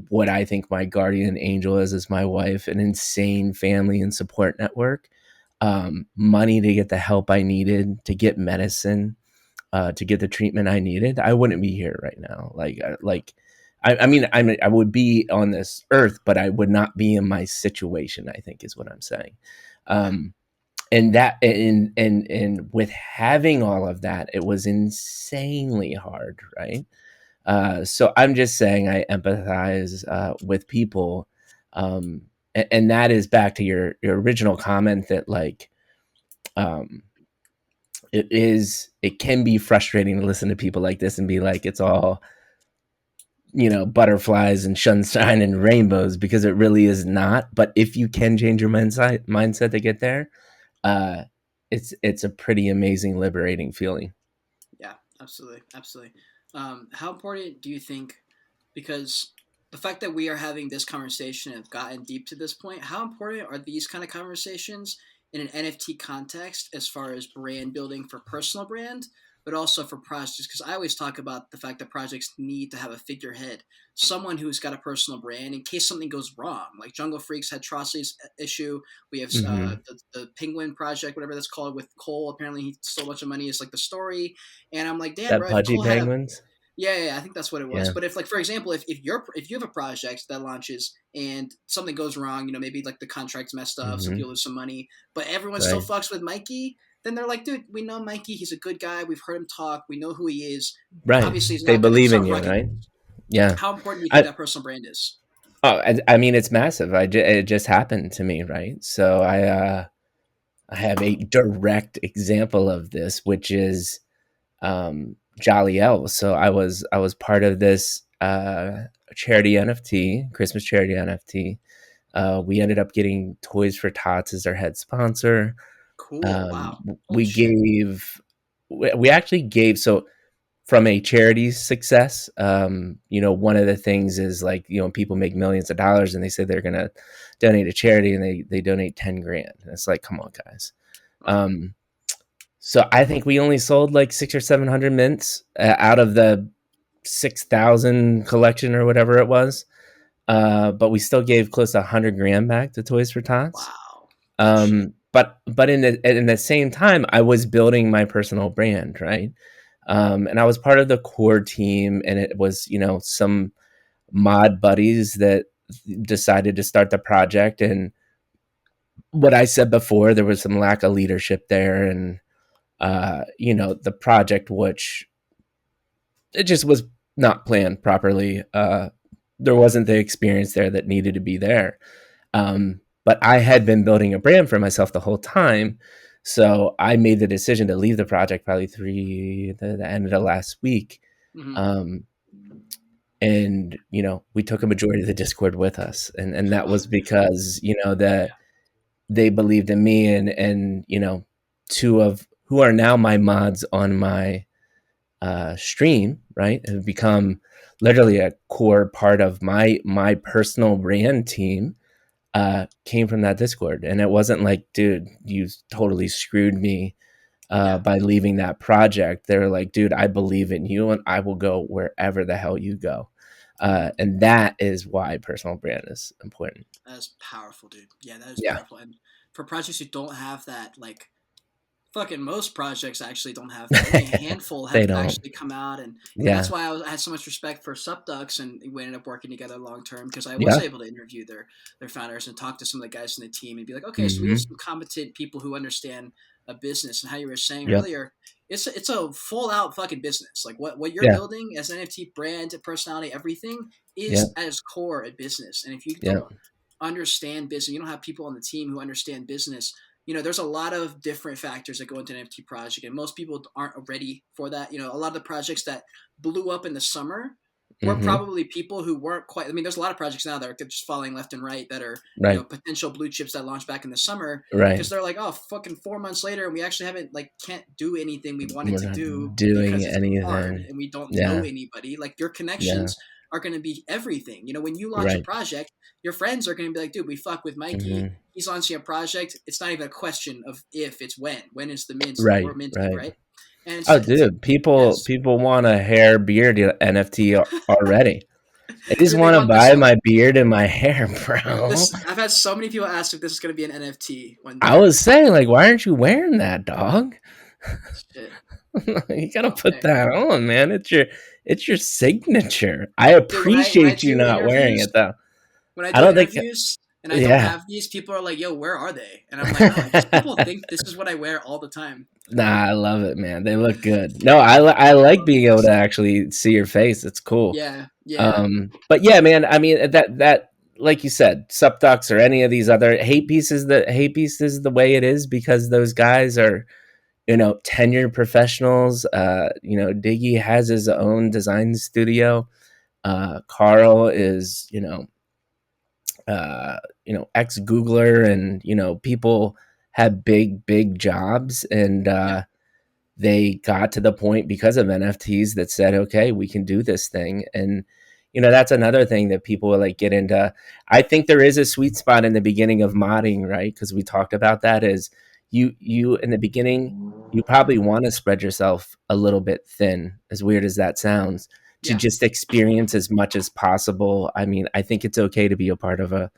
what I think my guardian angel is my wife, an insane family and support network, money to get the help I needed, to get medicine, to get the treatment I needed. I wouldn't be here right now. I mean, I would be on this earth, but I would not be in my situation, I think is what I'm saying. yeah, Um, and with having all of that, it was insanely hard, right? So I'm just saying I empathize with people. And that is back to your original comment that, like, um, it can be frustrating to listen to people like this and be like, it's all, butterflies and sunshine and rainbows, because it really is not. But if you can change your mindset to get there, uh, it's a pretty amazing, liberating feeling. yeah, absolutely, absolutely. How important do you think, because the fact that we are having this conversation and have gotten deep to this point, how important are these kind of conversations in an NFT context as far as brand building for personal brand, but also for projects? Because I always talk about the fact that projects need to have a figurehead, someone who's got a personal brand in case something goes wrong. Like Jungle Freaks had Trossley's issue. We have Hmm. the Penguin Project, whatever that's called, with Cole. Apparently, he stole a bunch of money. Is like the story, and I'm like, damn, That bro. If pudgy Cole had a penguins. yeah, I think that's what it was. Yeah. But if, like, for example, if you have a project that launches and something goes wrong, maybe like the contract's messed up, so Hmm. people lose some money, but everyone still Right. fucks with Mikey, then they're like, dude, we know Mikey, he's a good guy, we've heard him talk, we know who he is. Right. Obviously, he's They not going to believe in start you, wrecking right? things. Yeah. How important do you think I that personal brand is? oh, I mean, it's massive. It just happened to me, right? So I have a direct example of this, which is Jolly L. So I was part of this charity NFT, Christmas charity NFT. We ended up getting Toys for Tots as our head sponsor. Cool. Wow. Holy We shit. gave, we actually gave, so from a charity success, one of the things is like, people make millions of dollars and they say they're going to donate to charity and they donate 10 grand. And it's like, come on, guys. Wow. So I think we only sold like 600 or 700 mints out of the 6,000 collection or whatever it was. But we still gave close to 100 grand back to Toys for Tots. Wow. But in the same time, I was building my personal brand, right? And I was part of the core team, and it was, some mod buddies that decided to start the project. And what I said before, there was some lack of leadership there, and the project, which it just was not planned properly. There wasn't the experience there that needed to be there. But I had been building a brand for myself the whole time. So I made the decision to leave the project probably the end of the last week. Mm-hmm. And, we took a majority of the Discord with us. And that was because, that they believed in me and, two of who are now my mods on my stream, right, have become literally a core part of my personal brand team. Came from that Discord, and it wasn't like, dude, you totally screwed me by leaving that project. They were like, dude, I believe in you, and I will go wherever the hell you go. And that is why personal brand is important. That is powerful, dude. Yeah, that is powerful. And for projects who don't have that, like, fucking most projects actually don't have that. Only a handful have actually come out, and that's why I had so much respect for Subducks, and we ended up working together long term because I was able to interview their founders and talk to some of the guys in the team and be like, okay, so we have some competent people who understand a business. And how you were saying earlier, it's a full out fucking business. Like what you're building as an NFT brand, personality, everything is as core a business. And if you don't understand business, you don't have people on the team who understand business. There's a lot of different factors that go into an NFT project, and most people aren't ready for that. A lot of the projects that blew up in the summer were probably people who weren't quite. I mean, there's a lot of projects now that are just falling left and right that are potential blue chips that launched back in the summer because they're like, oh, fucking 4 months later, and we actually can't do anything we wanted to do doing anything, hard, and we don't know anybody. Like your connections are going to be everything. When you launch a project, your friends are going to be like, dude, we fuck with Mikey. He's launching a project. It's not even a question of if, it's when. When is the mint? We're minting, right? And dude, people want a hair beard NFT already. They just want to buy my beard and my hair, bro. I've had so many people ask if this is going to be an NFT one day. I was saying, like, why aren't you wearing that, dog? Shit. You gotta put that on, man. It's your signature. I appreciate you not wearing it though. When I do interviews and I don't have these, people are like, "Yo, where are they?" And I'm like, "Oh, people think this is what I wear all the time." Nah, I love it, man. They look good. No, I like being able to actually see your face. It's cool. Yeah. But yeah, man. I mean, that like you said, Subducks or any of these other HapeBeast is the way it is because those guys are, tenured professionals. Diggy has his own design studio. Carl is, ex-Googler, and, people have big jobs, and they got to the point because of NFTs that said, okay, we can do this thing. And, that's another thing that people will get into. I think there is a sweet spot in the beginning of modding, right? Because we talked about that is you in the beginning, you probably want to spread yourself a little bit thin, as weird as that sounds, to just experience as much as possible. I mean, I think it's okay to be a part of a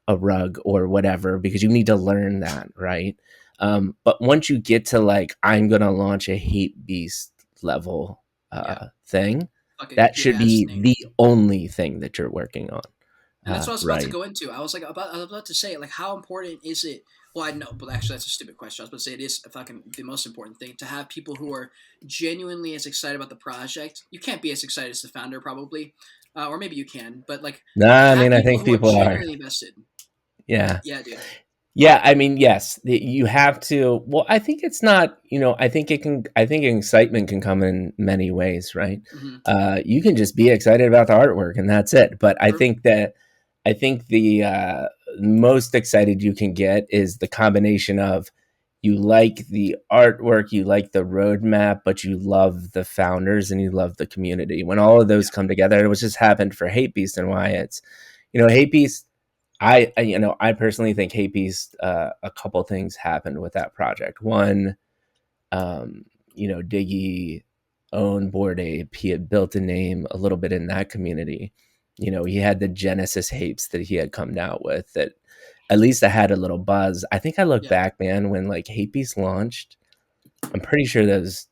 rug or whatever, because you need to learn that, right? But once you get to I'm going to launch a HapeBeast level thing, that should be the only thing that you're working on. And that's what I was about to go into. I was about to say, how important is it? Well, I know, but actually that's a stupid question. I was about to say it is fucking the most important thing to have people who are genuinely as excited about the project. You can't be as excited as the founder, probably, or maybe you can, but I mean, I think people are invested. Yeah, dude. Yeah, I mean, yes, you have to. Well, I think it's not. I think excitement can come in many ways, right? Mm-hmm. You can just be excited about the artwork, and that's it. But I think the most excited you can get is the combination of you like the artwork, you like the roadmap, but you love the founders and you love the community. When all of those come together, it was just happened for HapeBeast and why it's, HapeBeast. I personally think HapeBeast, a couple things happened with that project. One, Diggy owned Bored Ape. He had built a name a little bit in that community. He had the Genesis Hapes that he had come out with that at least I had a little buzz. I think I look back, man, when like HapeBeast launched, I'm pretty sure those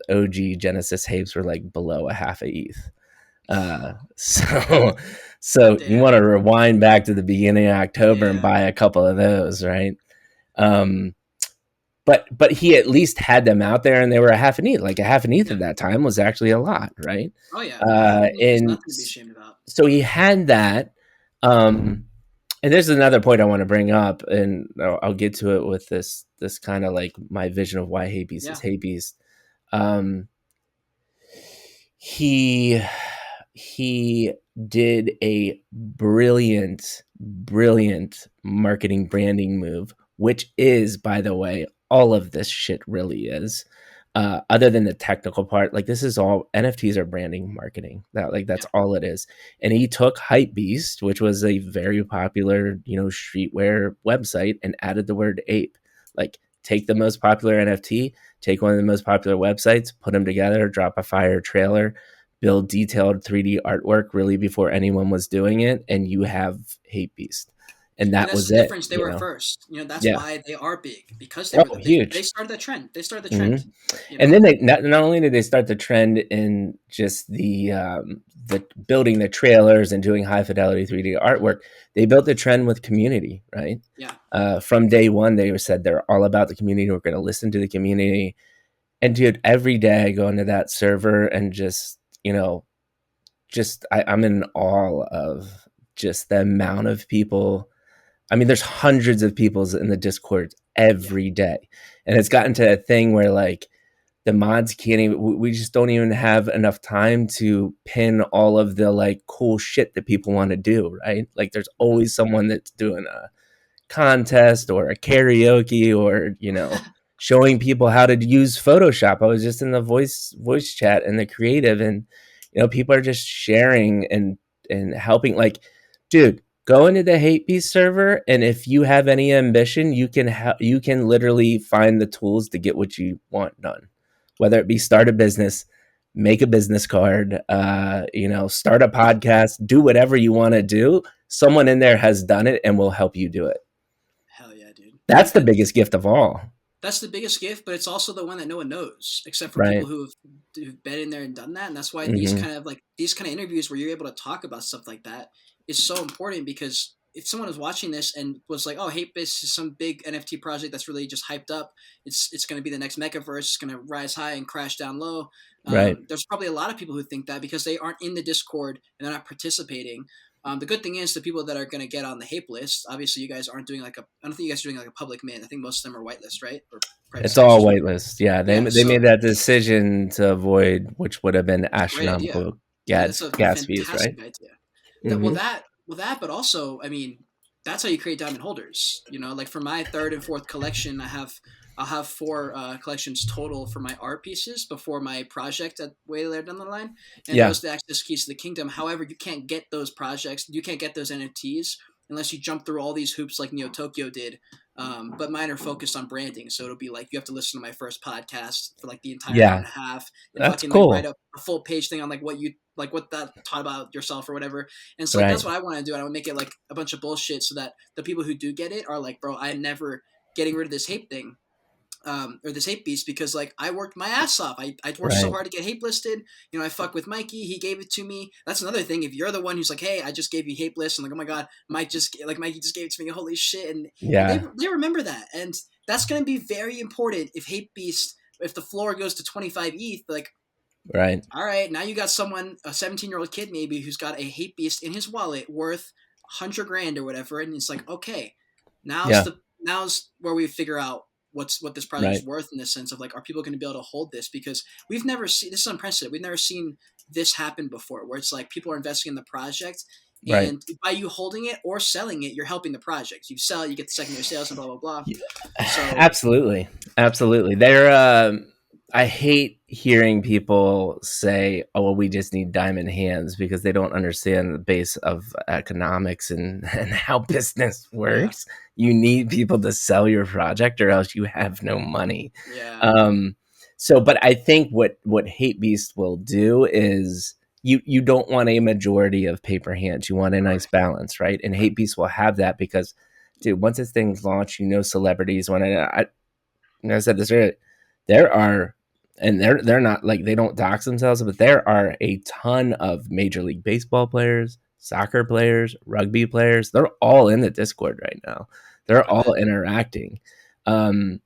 OG Genesis Hapes were like below a half a ETH. So you want to rewind back to the beginning of October and buy a couple of those, right? But he at least had them out there, and they were a half an ETH. Like a half an ETH at that time was actually a lot, right? Oh yeah, there's and nothing to be ashamed about. So he had that. And there's another point I want to bring up, and I'll get to it with this kind of like my vision of why HapeBeast is HapeBeast. He did a brilliant marketing branding move, which is, by the way, all of this shit really is. Other than the technical part, like this is all NFTs are branding, marketing. That's all it is. And he took HapeBeast, which was a very popular, streetwear website, and added the word ape. Like, take the most popular NFT, take one of the most popular websites, put them together, drop a fire trailer, build detailed 3D artwork really before anyone was doing it, and you have HapeBeast. And that's was the difference. They were first. That's why they are big, because they were huge. They started the trend. Mm-hmm. And then they not only did they start the trend in just the building the trailers and doing high fidelity 3D artwork, they built the trend with community, right? Yeah. From day one, they said they're all about the community. We're going to listen to the community. And dude, every day I go into that server and just I'm in awe of just the amount of people. I mean, there's hundreds of people in the Discord every day. And it's gotten to a thing where like the mods can't even, we just don't even have enough time to pin all of the like cool shit that people want to do, right? Like there's always someone that's doing a contest or a karaoke or, showing people how to use Photoshop. I was just in the voice chat and the creative, and, people are just sharing and helping. Like, dude, go into the HapeBeast server, and if you have any ambition, you can literally find the tools to get what you want done. Whether it be start a business, make a business card, start a podcast, do whatever you want to do. Someone in there has done it and will help you do it. Hell yeah, dude. That's the biggest gift of all. That's the biggest gift, but it's also the one that no one knows, except for people who've been in there and done that. And that's why these kind of interviews where you're able to talk about stuff like that is so important, because if someone was watching this and was like, oh, HapeBeast is some big NFT project that's really just hyped up, it's going to be the next Megaverse, it's going to rise high and crash down low. There's probably a lot of people who think that because they aren't in the Discord and they're not participating. The good thing is the people that are going to get on the Hape list, obviously you guys aren't doing I don't think you guys are doing like a public mint. I think most of them are whitelist, right? It's all whitelist. Yeah. They made that decision to avoid, which would have been astronomical gas fees, right? Idea. Well, that, but also, I mean, that's how you create diamond holders. Like for my third and fourth collection, I'll have 4 collections total for my art pieces before my project at way later down the line. And those are the access keys to the kingdom. However, you can't get those projects. You can't get those NFTs unless you jump through all these hoops like Neo Tokyo did. But mine are focused on branding. So it'll be like, you have to listen to my first podcast for like the entire hour and a half. And that's cool. Like, write a full page thing on like what that taught about yourself or whatever. And so that's what I want to do. And I would make it like a bunch of bullshit so that the people who do get it are like, bro, I'm never getting rid of this Hape thing. Or this HapeBeast, because like I worked my ass off. I worked so hard to get Hape listed. I fuck with Mikey. He gave it to me. That's another thing. If you're the one who's like, hey, I just gave you Hape list, and like, oh my god, Mikey just gave it to me. Holy shit! And they remember that, and that's gonna be very important if HapeBeast, if the floor goes to 25 ETH, like. Right. All right. Now you got someone, a 17-year-old kid maybe, who's got a HapeBeast in his wallet worth $100,000 or whatever, and it's like, okay, now's where we figure out what this project is worth, in the sense of like, are people going to be able to hold this? Because we've never seen, this is unprecedented. We've never seen this happen before, where it's like people are investing in the project Right. And by you holding it or selling it, you're helping the project. You sell it, you get the secondary sales, and blah blah blah. So Absolutely. I hate hearing people say, "Oh, well, we just need diamond hands," because they don't understand the base of economics and how business works. You need people to sell your project, or else you have no money. But I think what HapeBeast will do is you don't want a majority of paper hands. You want a nice balance, right? And HapeBeast will have that because, dude, once this thing's launched, celebrities. When I said this earlier, there are, and they're not like, they don't dox themselves, but there are a ton of Major League Baseball players, soccer players, rugby players. They're all in the Discord right now. They're all interacting. And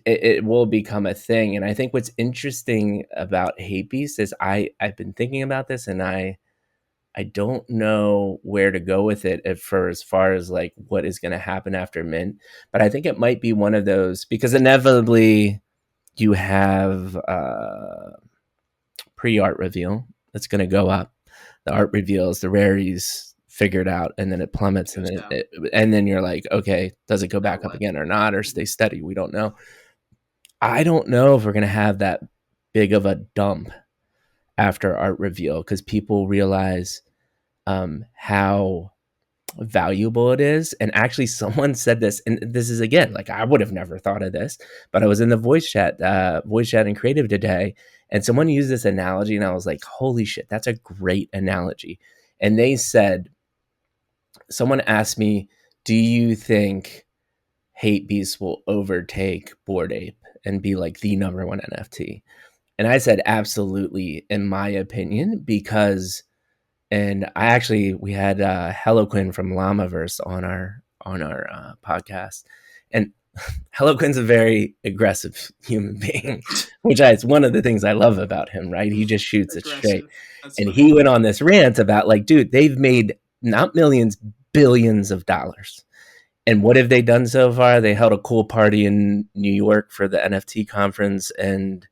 it will become a thing. And I think what's interesting about HapeBeast is I've been thinking about this, and I don't know where to go with it as far as like what is going to happen after mint. But I think it might be one of those, because inevitably you have pre-art reveal that's going to go up. The art reveals, the rarities figured out, and then it plummets, and then you're like, okay, does it go back up again or not, or stay steady? We don't know. I don't know if we're going to have that big of a dump after art reveal, because people realize how valuable it is. And actually, someone said this, and this is, again, like, I would have never thought of this, but I was in the voice chat and creative today, and someone used this analogy, and I was like, holy shit, that's a great analogy. And they said, someone asked me, do you think HapeBeast will overtake Bored Ape and be like the number one NFT? And I said, absolutely, in my opinion, because, and we had HelloQuinn from Llamaverse on our podcast, and HelloQuinn's a very aggressive human being, which is one of the things I love about him, right? He just shoots it straight. And he went on this rant about, like, dude, they've made not millions, billions of dollars. And what have they done so far? They held a cool party in New York for the NFT conference, and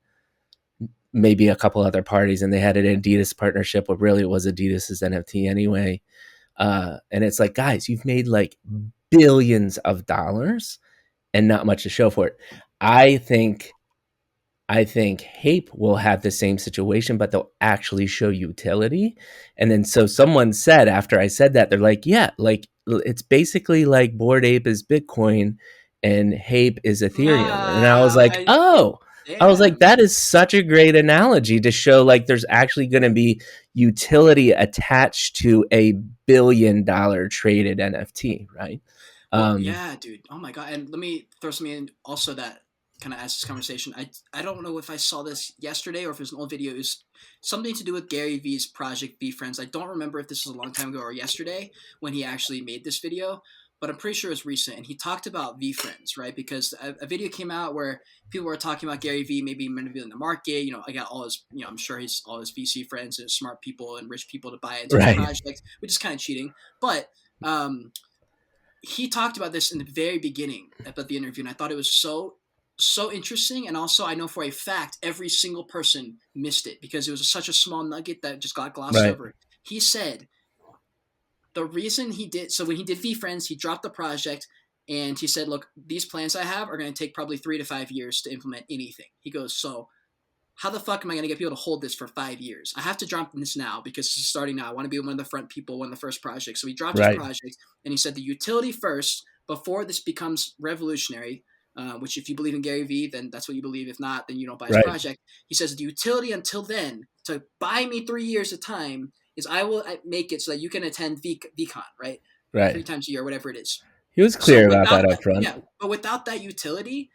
maybe a couple other parties, and they had an Adidas partnership, but really it was Adidas's NFT anyway. And it's like, guys, you've made like billions of dollars and not much to show for it. I think Hape will have the same situation, but they'll actually show utility. And then, so someone said, after I said that, they're like, yeah, like, it's basically like Bored Ape is Bitcoin and Hape is Ethereum. And I was like, I was like, that is such a great analogy to show, like, there's actually going to be utility attached to a $1 billion traded NFT, right? Yeah, dude. Oh my God. And let me throw something in also that kind of adds this conversation. I don't know if I saw this yesterday or if it was an old video. It was something to do with Gary V's project VeeFriends. I don't remember if this was a long time ago or yesterday when he actually made this video, but I'm pretty sure it's recent. And he talked about VeeFriends, right? Because a video came out where people were talking about Gary V maybe manipulating the market. You know, I got all his, you know, I'm sure he's all his VC friends and smart people and rich people to buy into the project, which is kind of cheating. But he talked about this in the very beginning about the interview, and I thought it was so interesting. And also, I know for a fact every single person missed it because it was such a small nugget that just got glossed over. He said the reason he did, so when he did VeeFriends, he dropped the project and he said, look, these plans I have are going to take probably 3 to 5 years to implement anything. He goes, so how the fuck am I going to get people to hold this for 5 years? I have to drop this now because this is starting now. I want to be one of the front people, one of the first projects. So he dropped his project and he said the utility first before this becomes revolutionary, which if you believe in Gary Vee, then that's what you believe. If not, then you don't buy his project. He says the utility until then, to buy me 3 years of time, is I will make it so that you can attend VCon, right? 3 times a year, whatever it is. He was clear about that up front. Yeah, but without that utility,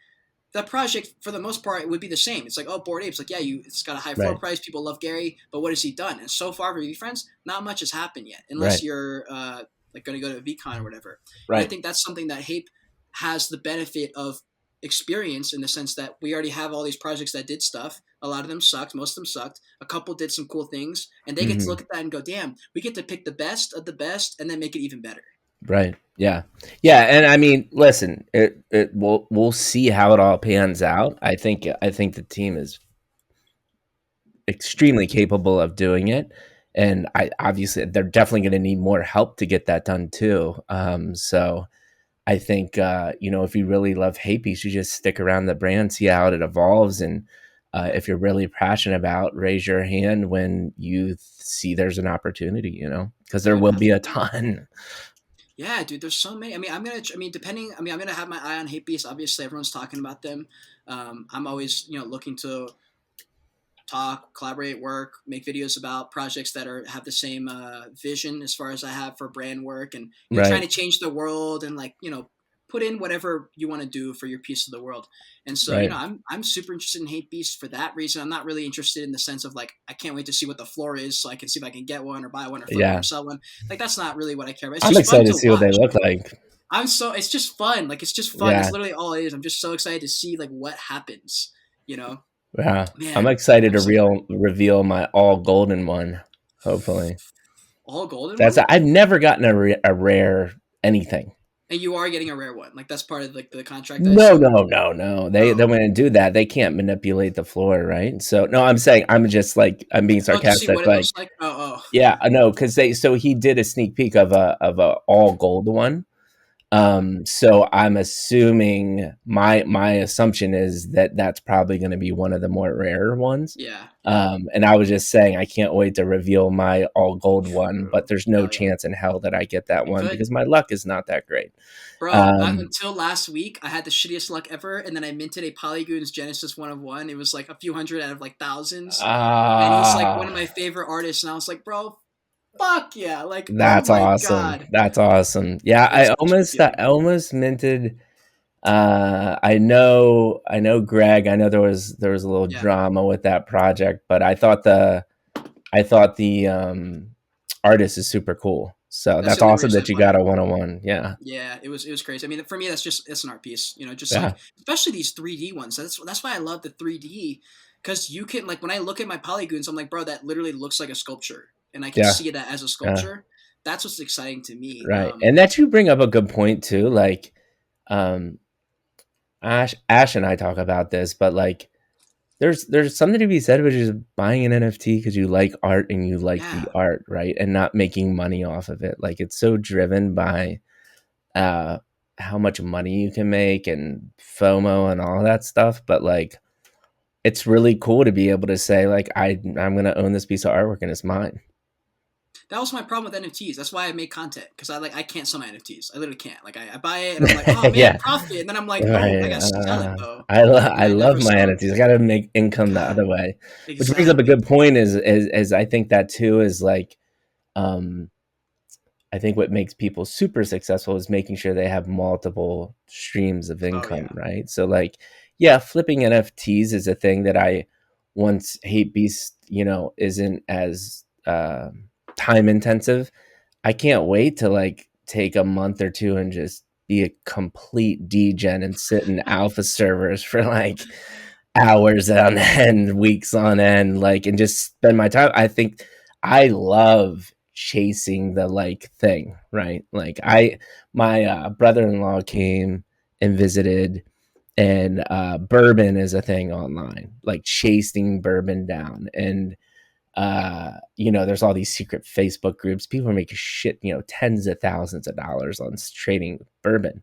the project, for the most part, it would be the same. It's like, oh, Bored Ape's like, yeah, it's got a high floor price. People love Gary, but what has he done? And so far for VeeFriends, not much has happened yet, unless you're like going to go to VCon or whatever. And I think that's something that Hape has the benefit of experience in the sense that we already have all these projects that did stuff. A lot of them sucked. Most of them sucked. A couple did some cool things, and they get to look at that and go, damn, we get to pick the best of the best and then make it even better. Right. Yeah. Yeah. And I mean, listen, we'll see how it all pans out. I think the team is extremely capable of doing it. And I obviously they're definitely going to need more help to get that done too. So I think if you really love HapeBeast, you just stick around the brand, see how it evolves, and if you're really passionate about, raise your hand when you see there's an opportunity. Because there Dude, will be a absolutely. ton. Yeah, dude, there's so many. I mean, I'm gonna have my eye on HapeBeast. Obviously, everyone's talking about them. I'm always, looking to talk, collaborate, work, make videos about projects that have the same vision as far as I have for brand work, and trying Right, to change the world and put in whatever you want to do for your piece of the world. And so right. I'm super interested in Hate Beast for that reason. I'm not really interested in the sense of like I can't wait to see what the floor is so I can see if I can get one or buy one or flip one or Yeah. sell one. Like that's not really what I care about. It's I'm just fun excited to to see what they watch. look like. It's just fun. Like it's just fun. That's Yeah. literally all it is. I'm just so excited to see like what happens. You know, Yeah. I'm man, excited I'm to so excited. reveal my all golden one. Hopefully. All golden one? I've never gotten a rare anything. And you are getting a rare one. Like that's part of like the contract, I No, assume. no, no, no. They Oh, wouldn't do that. They can't manipulate the floor, right? So no, I'm saying I'm just like I'm being oh, to see sarcastic. what it Like, looks like. Oh, yeah, I know because he did a sneak peek of a all gold one. So I'm assuming my assumption is that that's probably going to be one of the more rare ones. yeah, yeah. And I was just saying I can't wait to reveal my all gold one, but True. there's no Hell yeah. chance in hell that I get that You one could, because my luck is not that great. bro. Um, Until last week, I had the shittiest luck ever, and then I minted a Polygon's Genesis 1 of 1. It was like a few hundred out of like thousands, and he's like one of ah, my favorite artists. And I was like, bro, fuck yeah! Like, oh that's my awesome. god, That's awesome. Yeah, it was such a good I feeling. almost minted. I know Greg. I know there was a little Yeah, drama with that project, but I thought the artist is super cool. So that's that's the only awesome reason I that you bought got it. a 101. Yeah. Yeah, it was crazy. I mean, for me, it's an art piece. Just Yeah. like especially these 3D ones. That's why I love the 3D because you can like when I look at my polygons, I'm like, bro, that literally looks like a sculpture, and I can Yeah. see that as a Yeah. sculpture. That's what's exciting to me. Right. And that you bring up a good point too. Like, um, Ash and I talk about this, but like, there's something to be said about just buying an NFT because you like art and you like the Yeah. art, right? And not making money off of it. Like, it's so driven by uh, how much money you can make and FOMO and all that stuff. But like, it's really cool to be able to say like, I'm gonna own this piece of artwork and it's mine. That was my problem with NFTs. That's why I make content because I can't sell my NFTs. I literally can't. Like I buy it and I'm like, oh man, Yeah. profit, and then I'm like, oh, I Right. gotta sell it though, and I I love never my sell it. NFTs. I got to make income the God, other way, which brings up a exactly. good point. Is I think that too is like, um, I think what makes people super successful is making sure they have multiple streams of Oh income, yeah. right? So like, yeah, flipping NFTs is a thing that I once Hate Beast, isn't as time intensive. I can't wait to like take a month or two and just be a complete degen and sit in alpha servers for like hours on end, weeks on end, like, and just spend my time. I think I love chasing the like thing, right? Like my brother-in-law came and visited, and bourbon is a thing online, like chasing bourbon down. And there's all these secret Facebook groups. People are making shit, tens of thousands of dollars on trading bourbon.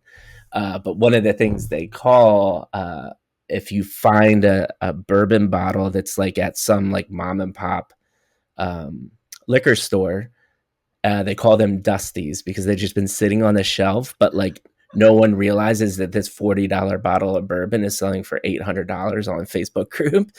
But one of the things they call, if you find a bourbon bottle that's like at some like mom and pop um, liquor store, they call them dusties because they've just been sitting on the shelf, but like no one realizes that this $40 bottle of bourbon is selling for $800 on a Facebook group.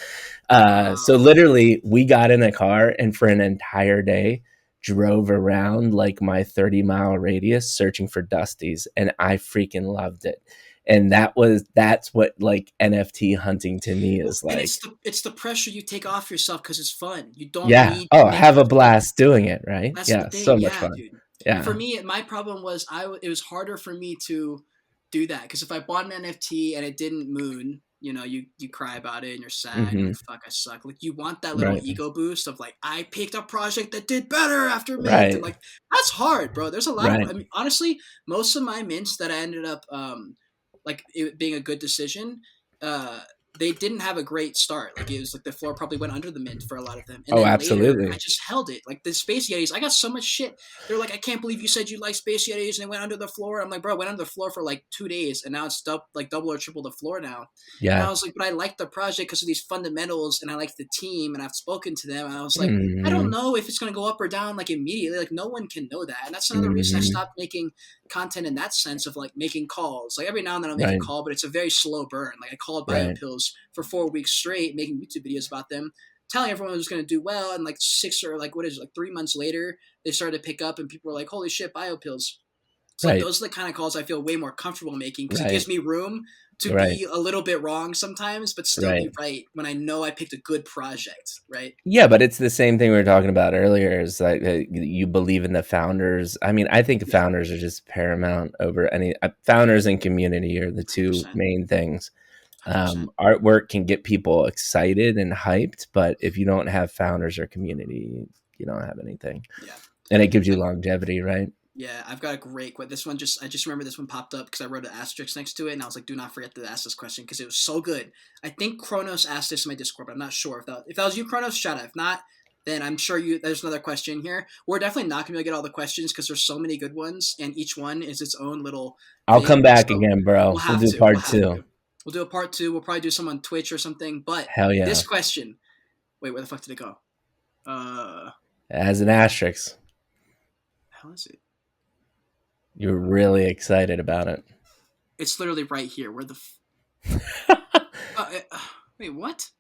So Wow. literally, we got in a car and for an entire day drove around like my 30-mile radius searching for dusties, and I freaking loved it. And that's what like NFT hunting to me Well, is and like. it's the pressure you take off yourself because it's fun. You don't Yeah. need to Oh, make have a like blast doing it, right? that's the Yeah, so thing, much yeah, fun. dude. And for Yeah. me, my problem was it was harder for me to do that because if I bought an NFT and it didn't moon, you cry about it and you're sad. You're Hmm. like, fuck, I suck. Like you want that little Right. ego boost of like I picked a project that did better after mint, and Right. like that's hard, bro. There's a lot of Right. I mean, honestly, most of my mints that I ended up like it being a good decision. Uh, they didn't have a great start. Like it was like the floor probably went under the mint for a lot of them, and Oh, then later I absolutely. just held it. Like the Space Yetis, I got so much shit. They're like, I can't believe you said you like Space Yetis, and they went under the floor. I'm like, bro, it went under the floor for like 2 days, and now it's double or triple the floor now. And I Yeah. was like, but I like the project because of these fundamentals, and I like the team, and I've spoken to them, and I was like, I don't Hmm. know if it's gonna go up or down like immediately. Like no one can know that, and that's another reason I Hmm. stopped making content in that sense of like making calls. Like every now and then I'll make a Right. call, but it's a very slow burn. Like I called Right. BioPills for 4 weeks straight, making YouTube videos about them, telling everyone it was going to do well. And like 3 months later, they started to pick up, and people were like, "Holy shit, BioPills!" So like Right. those are the kind of calls I feel way more comfortable making because it Right. gives me room to Right. be a little bit wrong sometimes, but still be Right. right when I know I picked a good project. Right? Yeah, but it's the same thing we were talking about earlier. Is like you believe in the founders. I mean, I think Yeah, founders are just paramount over any founders and community are the two 100%, main things. 100%. Artwork can get people excited and hyped, but if you don't have founders or community, you don't have anything, Yeah. and it gives you longevity, right? Yeah, I've got a great question. I just remember this one popped up because I wrote an asterisk next to it, and I was like, do not forget to ask this question because it was so good. I think Kronos asked this in my Discord, but I'm not sure if that was you, Kronos. Shout out. If not, then I'm sure there's another question here. We're definitely not gonna be able to get all the questions because there's so many good ones, and each one is its own little I'll come thing. back So again, bro. we'll We'll have do to. We'll part have two. to. We'll do a part two. We'll probably do some on Twitch or something. But Hell yeah. this question. Wait, where the fuck did it go? As an asterisk, How is it? you're really excited about it. It's literally right here. Where the. Wait, what?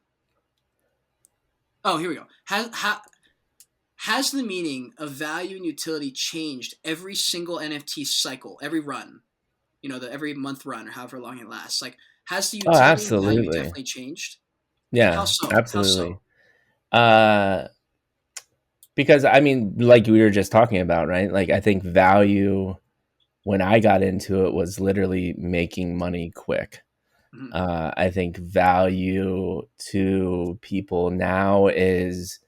Oh, here we go. Has the meaning of value and utility changed every single NFT cycle, every run? The every month run or however long it lasts. Like, has the Oh, utility and value absolutely. definitely changed? How Yeah, so? How absolutely. so? Uh, because I mean, like we were just talking about, right? Like I think value when I got into it was literally making money quick. Mm-hmm. I think value to people now is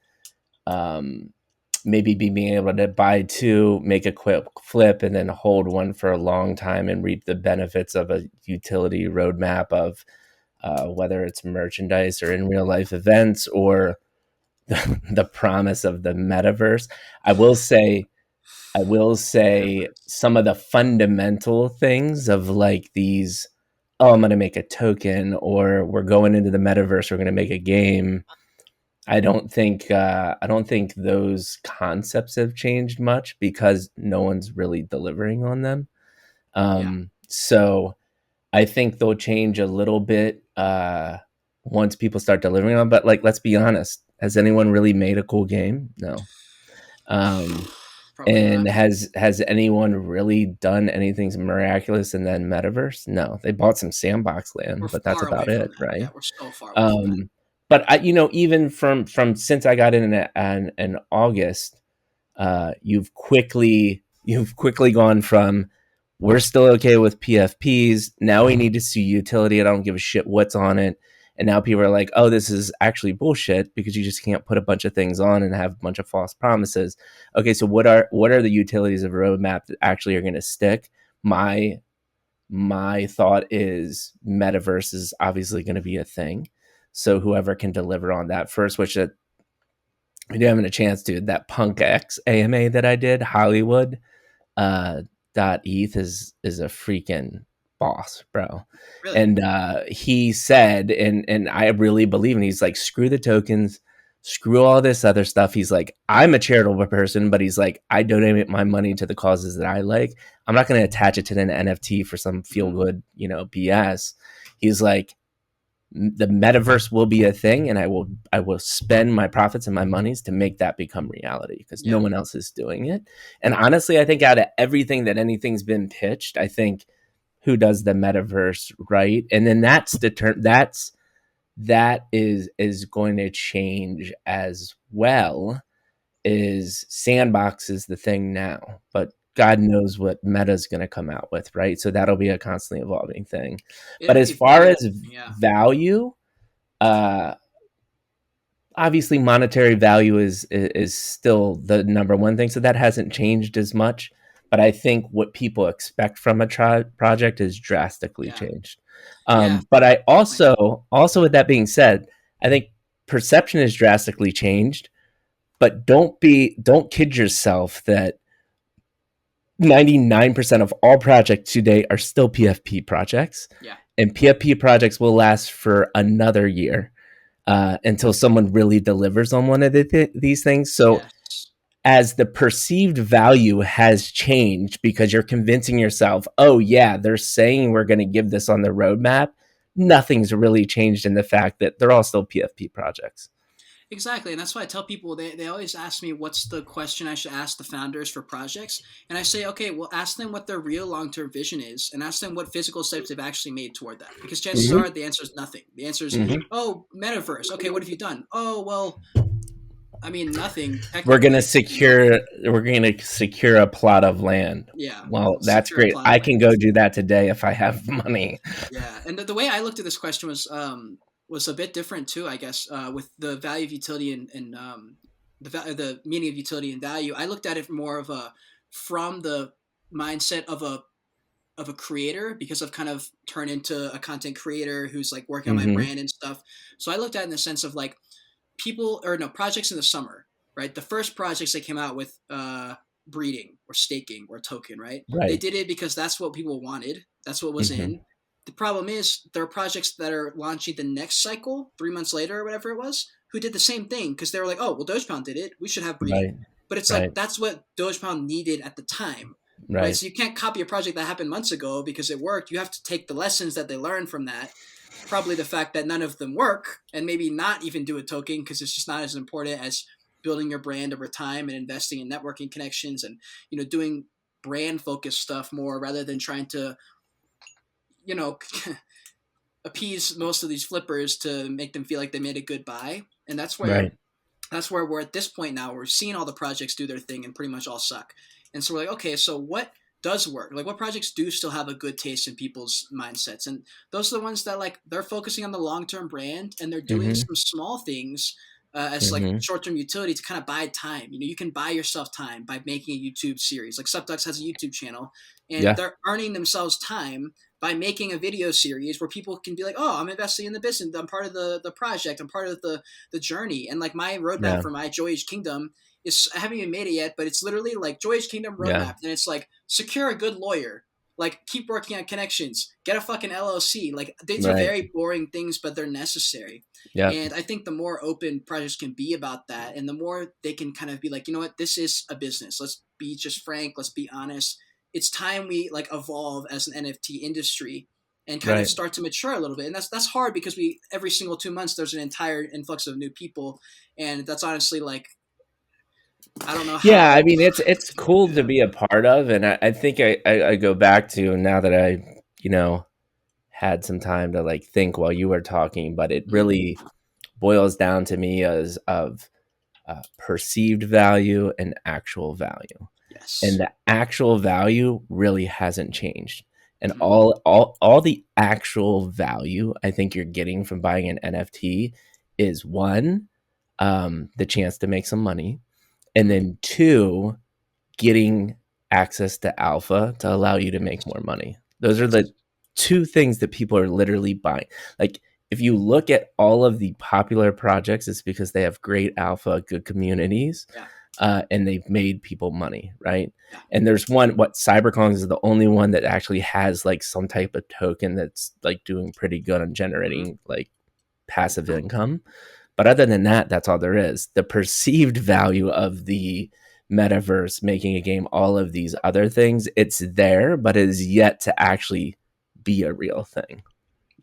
um, maybe being able to buy two, make a quick flip, and then hold one for a long time and reap the benefits of a utility roadmap of whether it's merchandise or in real life events or the promise of the metaverse. I will say Metaverse. some of the fundamental things of like these, oh, I'm going to make a token or we're going into the metaverse, we're going to make a game. I don't think those concepts have changed much because no one's really delivering on them. Yeah. So I think they'll change a little bit once people start delivering on. But like, let's be honest, has anyone really made a cool game? No. Um, Probably and not. has anyone really done anything miraculous in that metaverse? No. They bought some sandbox We're land, but that's far away about from it, that. Yeah, right? we're so far away from that. Um, but even from since I got in August, you've quickly gone from we're still okay with PFPs. Now we need to see utility. I don't give a shit what's on it. And now people are like, oh, this is actually bullshit because you just can't put a bunch of things on and have a bunch of false promises. Okay, so what are the utilities of a roadmap that actually are going to stick? My thought is metaverse is obviously going to be a thing. So whoever can deliver on that first, which we do having a chance to, that Punk X AMA that I did, Hollywood, .eth is a freaking boss, bro. Really? And he said, and I really believe, and he's like, screw the tokens, screw all this other stuff. He's like, I'm a charitable person, but he's like, I donate my money to the causes that I like. I'm not going to attach it to an NFT for some feel good, BS. He's like, the metaverse will be a thing, and I will spend my profits and my monies to make that become reality because Yeah. no one else is doing it. And honestly, I think out of everything that anything's been pitched, I think who does the metaverse right, and then that is going to change as well. Is Sandbox is the thing now, but God knows what Meta's going to come out with, right? So that'll be a constantly evolving thing. But It'll as be far very as interesting. Yeah. value, uh, obviously monetary value is still the number one thing, so that hasn't changed as much. But I think what people expect from a project has drastically Yeah. changed. Yeah, But I definitely. also with that being said, I think perception has drastically changed. But don't kid yourself that 99% of all projects today are still PFP projects, Yeah. and PFP projects will last for another year until someone really delivers on one of these things. So Yes. as the perceived value has changed because you're convincing yourself, oh yeah, they're saying we're going to give this on the roadmap, nothing's really changed in the fact that they're all still PFP projects. Exactly, and that's why I tell people they always ask me what's the question I should ask the founders for projects, and I say, okay, well, ask them what their real long term vision is, and ask them what physical steps they've actually made toward that. Because chances Mm-hmm. are the answer is nothing. The answer is, Mm-hmm. oh, metaverse. Okay, what have you done? Oh, well, I mean, nothing We're gonna technically. secure a plot of land. Yeah, Well, that's secure a great. plot of I can land. go do that today if I have money. Yeah, and the way I looked at this question was a bit different too, I guess, with the value of utility and the meaning of utility and value. I looked at it more of a from the mindset of a creator because I've kind of turned into a content creator who's like working on my Mm-hmm. brand and stuff. So I looked at it in the sense of like people or no projects in the summer, right? The first projects they came out with breeding or staking or token, right? They Right. did it because that's what people wanted. That's what was Mm-hmm. in. The problem is there are projects that are launching the next cycle 3 months later or whatever it was who did the same thing because they were like, oh, well, Dogepound did it. We should have breeding. Right. But it's like Right. that's what Dogepound needed at the time, right? Right. So you can't copy a project that happened months ago because it worked. You have to take the lessons that they learned from that, probably the fact that none of them work, and maybe not even do a token because it's just not as important as building your brand over time and investing in networking connections and doing brand focused stuff more rather than trying to you know appease most of these flippers to make them feel like they made a good buy. And Right. that's where we're at this point now. We're seeing all the projects do their thing and pretty much all suck. And so we're like, okay, so what does work? Like what projects do still have a good taste in people's mindsets? And those are the ones that like they're focusing on the long-term brand and they're doing Mm-hmm. some small things as like Mm-hmm. short-term utility to kind of buy time. You can buy yourself time by making a YouTube series. Like Subducks has a YouTube channel and Yeah. they're earning themselves time by making a video series where people can be like, oh, I'm investing in the business. I'm part of the project. I'm part of the journey. And like my roadmap Yeah. for my Joyage Kingdom is I haven't even made it yet, but it's literally like Joyage Kingdom Yeah. roadmap. And it's like secure a good lawyer, like keep working on connections, get a fucking LLC. Like these are Right. very boring things, but they're necessary. Yeah. And I think the more open projects can be about that and the more they can kind of be like, you know what, this is a business. Let's be just frank. Let's be honest. It's time we like evolve as an NFT industry and kind of Right. start to mature a little bit. And that's hard because we every single 2 months there's an entire influx of new people, and that's honestly like I don't know Yeah. I how. mean, it's cool to Yeah. be a part of, and I think I go back to now that I had some time to like think while you were talking, but it Mhm. really boils down to me as of perceived value and actual value. And Yes. the actual value really hasn't changed. And Mhm. all the actual value I think you're getting from buying an NFT is one, the chance to make some money, and Mhm. then two, getting access to alpha to allow you to make more money. Those are the Yes. two things that people are literally buying. Like if you look at all of the popular projects, it's because they have great alpha, good communities, Yeah. and they've made people money, right? Yeah. And there's one, what Cyberkongs is the only one that actually has like some type of token that's like doing pretty good on Mhm. generating like passive income. But other than that, that's all there is. The perceived value of the metaverse, making a game, all of these other things, it's there, but it is yet to actually be a real thing.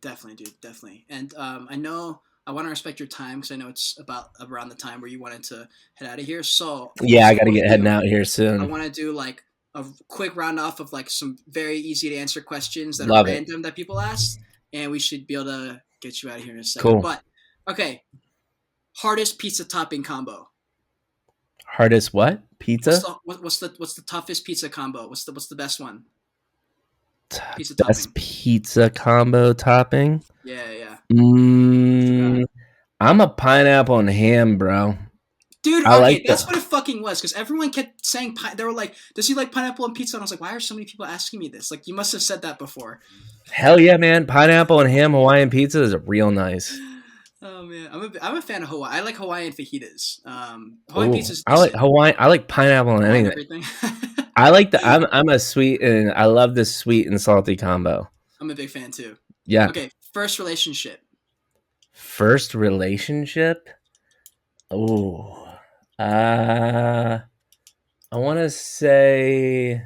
Definitely, dude. Definitely. And I know I want to respect your time because I know it's about around the time where you wanted to head out of here. So Yeah, I got to before we get heading do, out here I soon. want to do like a quick round off of like some very easy to answer questions that are Love it. random that people ask, and we should be able to get you out of here in a second. Cool. But okay, hardest pizza topping combo. Hardest what? Pizza? What's the toughest pizza combo? What's the best one? Pizza Best topping. pizza combo topping? Yeah, yeah. I forgot. Mm, I'm a pineapple and ham, bro. Dude, I okay, like that's the what it fucking was, because everyone kept saying, they were like, does he like pineapple and pizza? And I was like, why are so many people asking me this? Like, you must have said that before. hell yeah, man. Pineapple and ham Hawaiian pizza is real nice. Oh, man. I'm a fan of Hawaii. I like Hawaiian fajitas. Hawaiian Oh, pizza is I like decent. Hawaiian. I like pineapple and Hawaiian anything. everything. I like the. I'm a sweet and I love the sweet and salty combo. I'm a big fan, too. Yeah. Okay, first relationship. First relationship. Oh, I want to say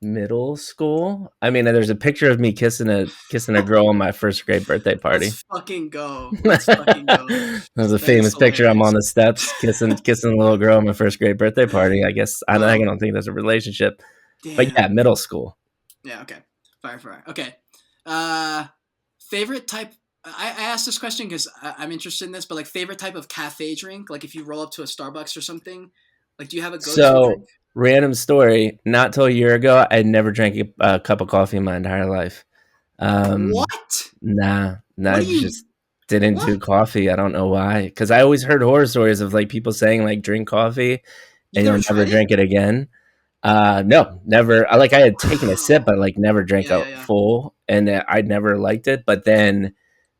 middle school. I mean, there's a picture of me kissing a girl on my first grade birthday party. Let's fucking go. Let's fucking go. There's a That is famous picture. I'm on hilarious. the steps kissing a little girl on my first grade birthday party. I guess I Bro, don't think there's a relationship, but yeah, damn. middle school. Yeah, okay. Fire. Okay. Favorite type. I asked this question because I'm interested in this, but like favorite type of cafe drink, like if you roll up to a Starbucks or something, like do you have a go-to So drink? random story. Not till a year ago, I never drank a cup of coffee in my entire life. What? Nah, What I do you? just didn't What? do coffee. I don't know why. Because I always heard horror stories of like people saying like drink coffee You've and never you'll never tried it? drink it again. No, never. I had taken a sip, Wow. but like never drank a Yeah. full, and I never liked it. But then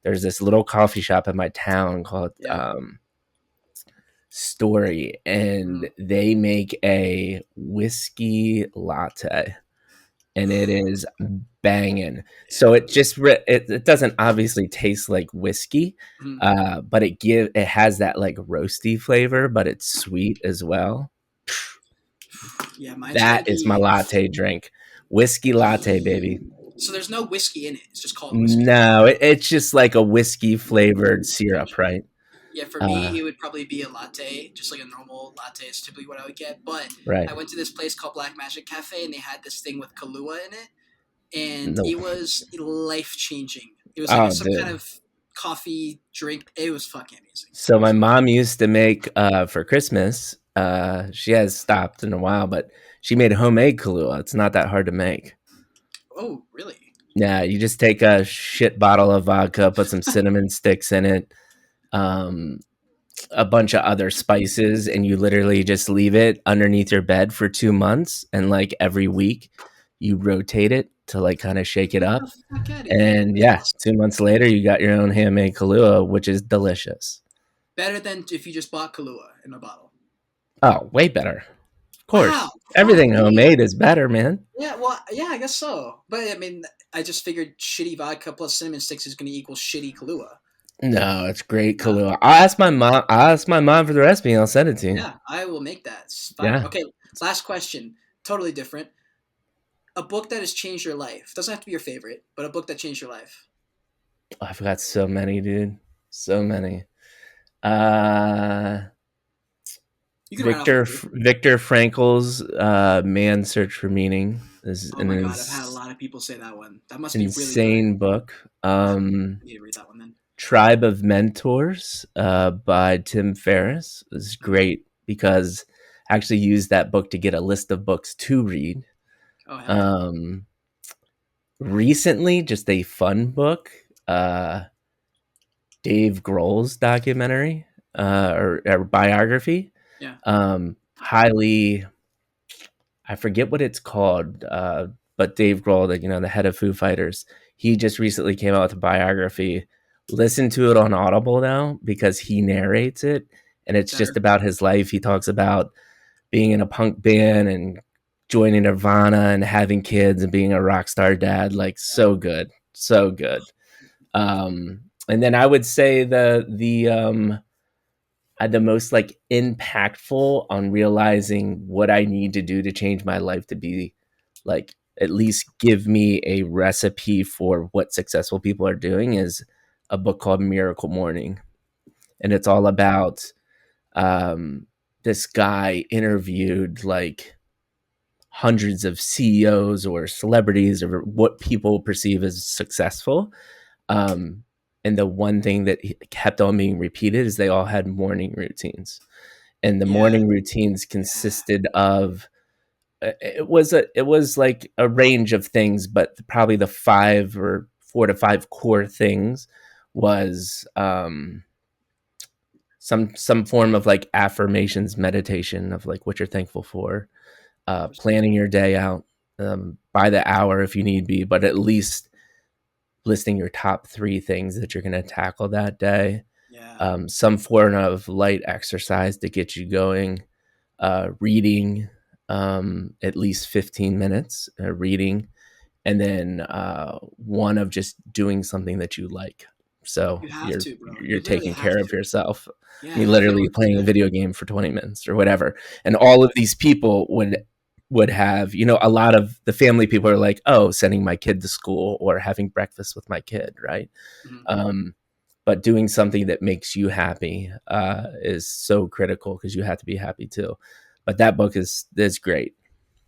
there's this little coffee shop in my town called Yeah. Story, and Mm. they make a whiskey latte, and it is banging. So Damn. it doesn't obviously taste like whiskey, Mm. but it has that like roasty flavor, but it's sweet as well. Yeah, mine's gonna That is my be. latte drink. Whiskey latte, baby. So there's no whiskey in it. It's just called whiskey. No, it's just like a whiskey flavored Gotcha. syrup, right? Yeah, for me, Uh, it would probably be a latte, just like a normal latte is typically what I would get. But right. I went to this place called Black Magic Cafe, and they had this thing with Kahlua in it, and No. it was life changing. It was like Oh, some kind dude. of coffee drink. It was fucking amazing. So my mom used to make for Christmas. She has stopped in a while, but she made homemade Kahlua. It's not that hard to make. Oh, really? Yeah, you just take a shit bottle of vodka, put some cinnamon sticks in it, um, a bunch of other spices, and you literally just leave it underneath your bed for 2 months. And like every week, you rotate it to like kind of shake it Get up. the fuck out of here. And That's yeah, awesome. 2 months later, you got your own handmade Kahlua, which is delicious. Better than if you just bought Kahlua in a bottle. Oh, way better. Of Wow. course. Fuck Everything me. homemade is better, man. Yeah, well, yeah, I guess so. But I mean, I just figured shitty vodka plus cinnamon sticks is going to equal shitty Kahlua. No, it's great No. Kahlua. I'll ask my mom for the recipe and I'll send it to you. Yeah, I will make that. It's fire. Yeah. Okay, last question. Totally different. A book that has changed your life. Doesn't have to be your favorite, but a book that changed your life. Oh, I've got so many, dude. So many. Uh You can write off a few. Viktor Frankl's Man's Search for Meaning is Oh an my god, I've had a lot of people say that one. That must be really good. insane book. I need to read that one then. Tribe of Mentors by Tim Ferriss is great because I actually used that book to get a list of books to read. Oh hell yeah. Recently, just a fun book, Dave Grohl's documentary or biography. Yeah. Highly, I forget what it's called, but Dave Grohl, the head of Foo Fighters, he just recently came out with a biography. Listen to it on Audible now because he narrates it, and it's Better. just about his life. He talks about being in a punk band and joining Nirvana and having kids and being a rock star dad. Like so good. And then I would say the most like impactful on realizing what I need to do to change my life to be like at least give me a recipe for what successful people are doing is a book called Miracle Morning. And it's all about this guy interviewed like hundreds of CEOs or celebrities or what people perceive as successful. And the one thing that kept on being repeated is they all had morning routines. And the morning routines consisted of it was like a range of things, but probably the 4 to 5 core things was some form of like affirmations, meditation of like what you're thankful for, planning your day out by the hour if you need be, but at least listing your top 3 things that you're going to tackle that day. Yeah. Some form of light exercise to get you going, reading at least 15 minutes, reading, and then one of just doing something that you like. So You have to, bro. you're You literally taking have care of to. yourself. Yeah, You I forget what literally we playing a said. video game for 20 minutes or whatever. And all of these people would have, you know, a lot of the family people are like, oh, sending my kid to school or having breakfast with my kid, right? Mhm. But doing something that makes you happy is so critical because you have to be happy too. But that book is great.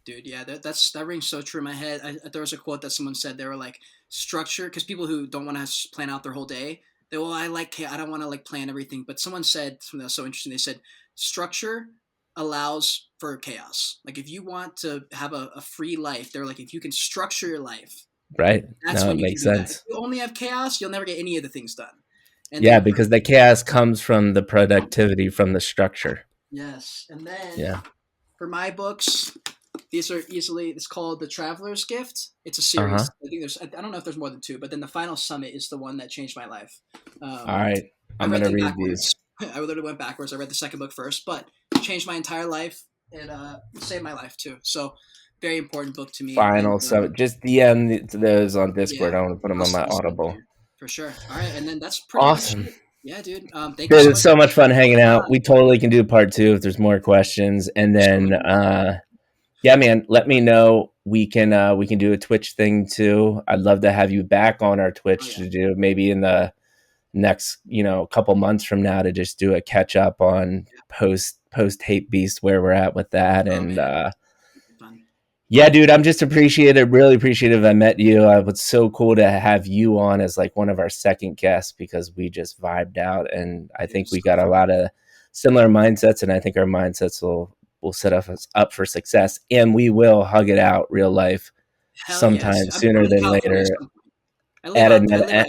Dude, yeah, that rings so true in my head. There was a quote that someone said. They were like, structure, because people who don't want to plan out their whole day, I don't want to like plan everything. But someone said something that was so interesting. They said structure allows for chaos. Like if you want to have a free life, they're like, if you can structure your life, Right. that's No, when it you can makes do that. If sense. you only have chaos, you'll never get any of the things done. And Yeah, then because the chaos comes from the productivity, from the structure. yes, and then Yeah. for my books, these are easily. It's called The Traveler's Gift. It's a Uh-huh. series. I think there's. I don't know if there's more than 2, but then The Final Summit is the one that changed my life. All Um, right. I I'm read going to them read these. backwards. I literally went backwards. I read the second book first, but it changed my entire life. It saved my life too. So very important book to me. And Final. So just DM those on yeah, Discord. I want to put them on my I'll send it to Audible. you for sure. All right, and then that's pretty much Awesome. it. Yeah, dude. Thank you Dude, so it's much for so much fun hanging coming out. on. We totally can do part 2 if there's more questions. And then Totally. yeah, man, let me know. We can do a Twitch thing too. I'd love to have you back on our Oh Twitch yeah. to do maybe in the next, you know, couple months from now to just do a catch up on post HapeBeast where we're at with that. Oh And man. Fun. yeah, dude, I'm just really appreciative I met you. It was so cool to have you on as like one of our second guests because we just vibed out, and I It think was we so got a fun. lot of similar mindsets, and I think our mindsets will set us up for success, and we will hug it out real life Hell yes. sometime I'm sooner coming to than California at later some point. at I an live out here,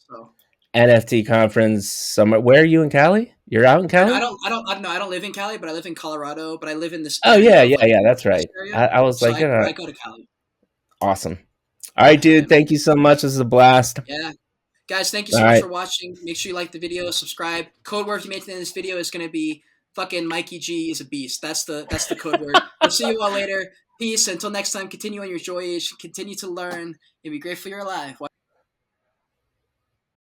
so NFT conference somewhere. Where are you in Cali? You're out in Cali? I don't know. I don't live in Cali, but I live in Colorado. But I live in this Oh area yeah, of yeah, like yeah. the That's West right. area, I was so like, I go to Cali. awesome. All right, Hell yeah, dude. man. Thank you so much. This is a blast. Yeah, guys, thank you All so much right. for watching. Make sure you like the video, subscribe. Code word you made in this video is gonna be fucking Mikey G is a beast. That's the code word. I'll see you all later. Peace. Until next time, continue on your joyage. Continue to learn and be grateful you're alive.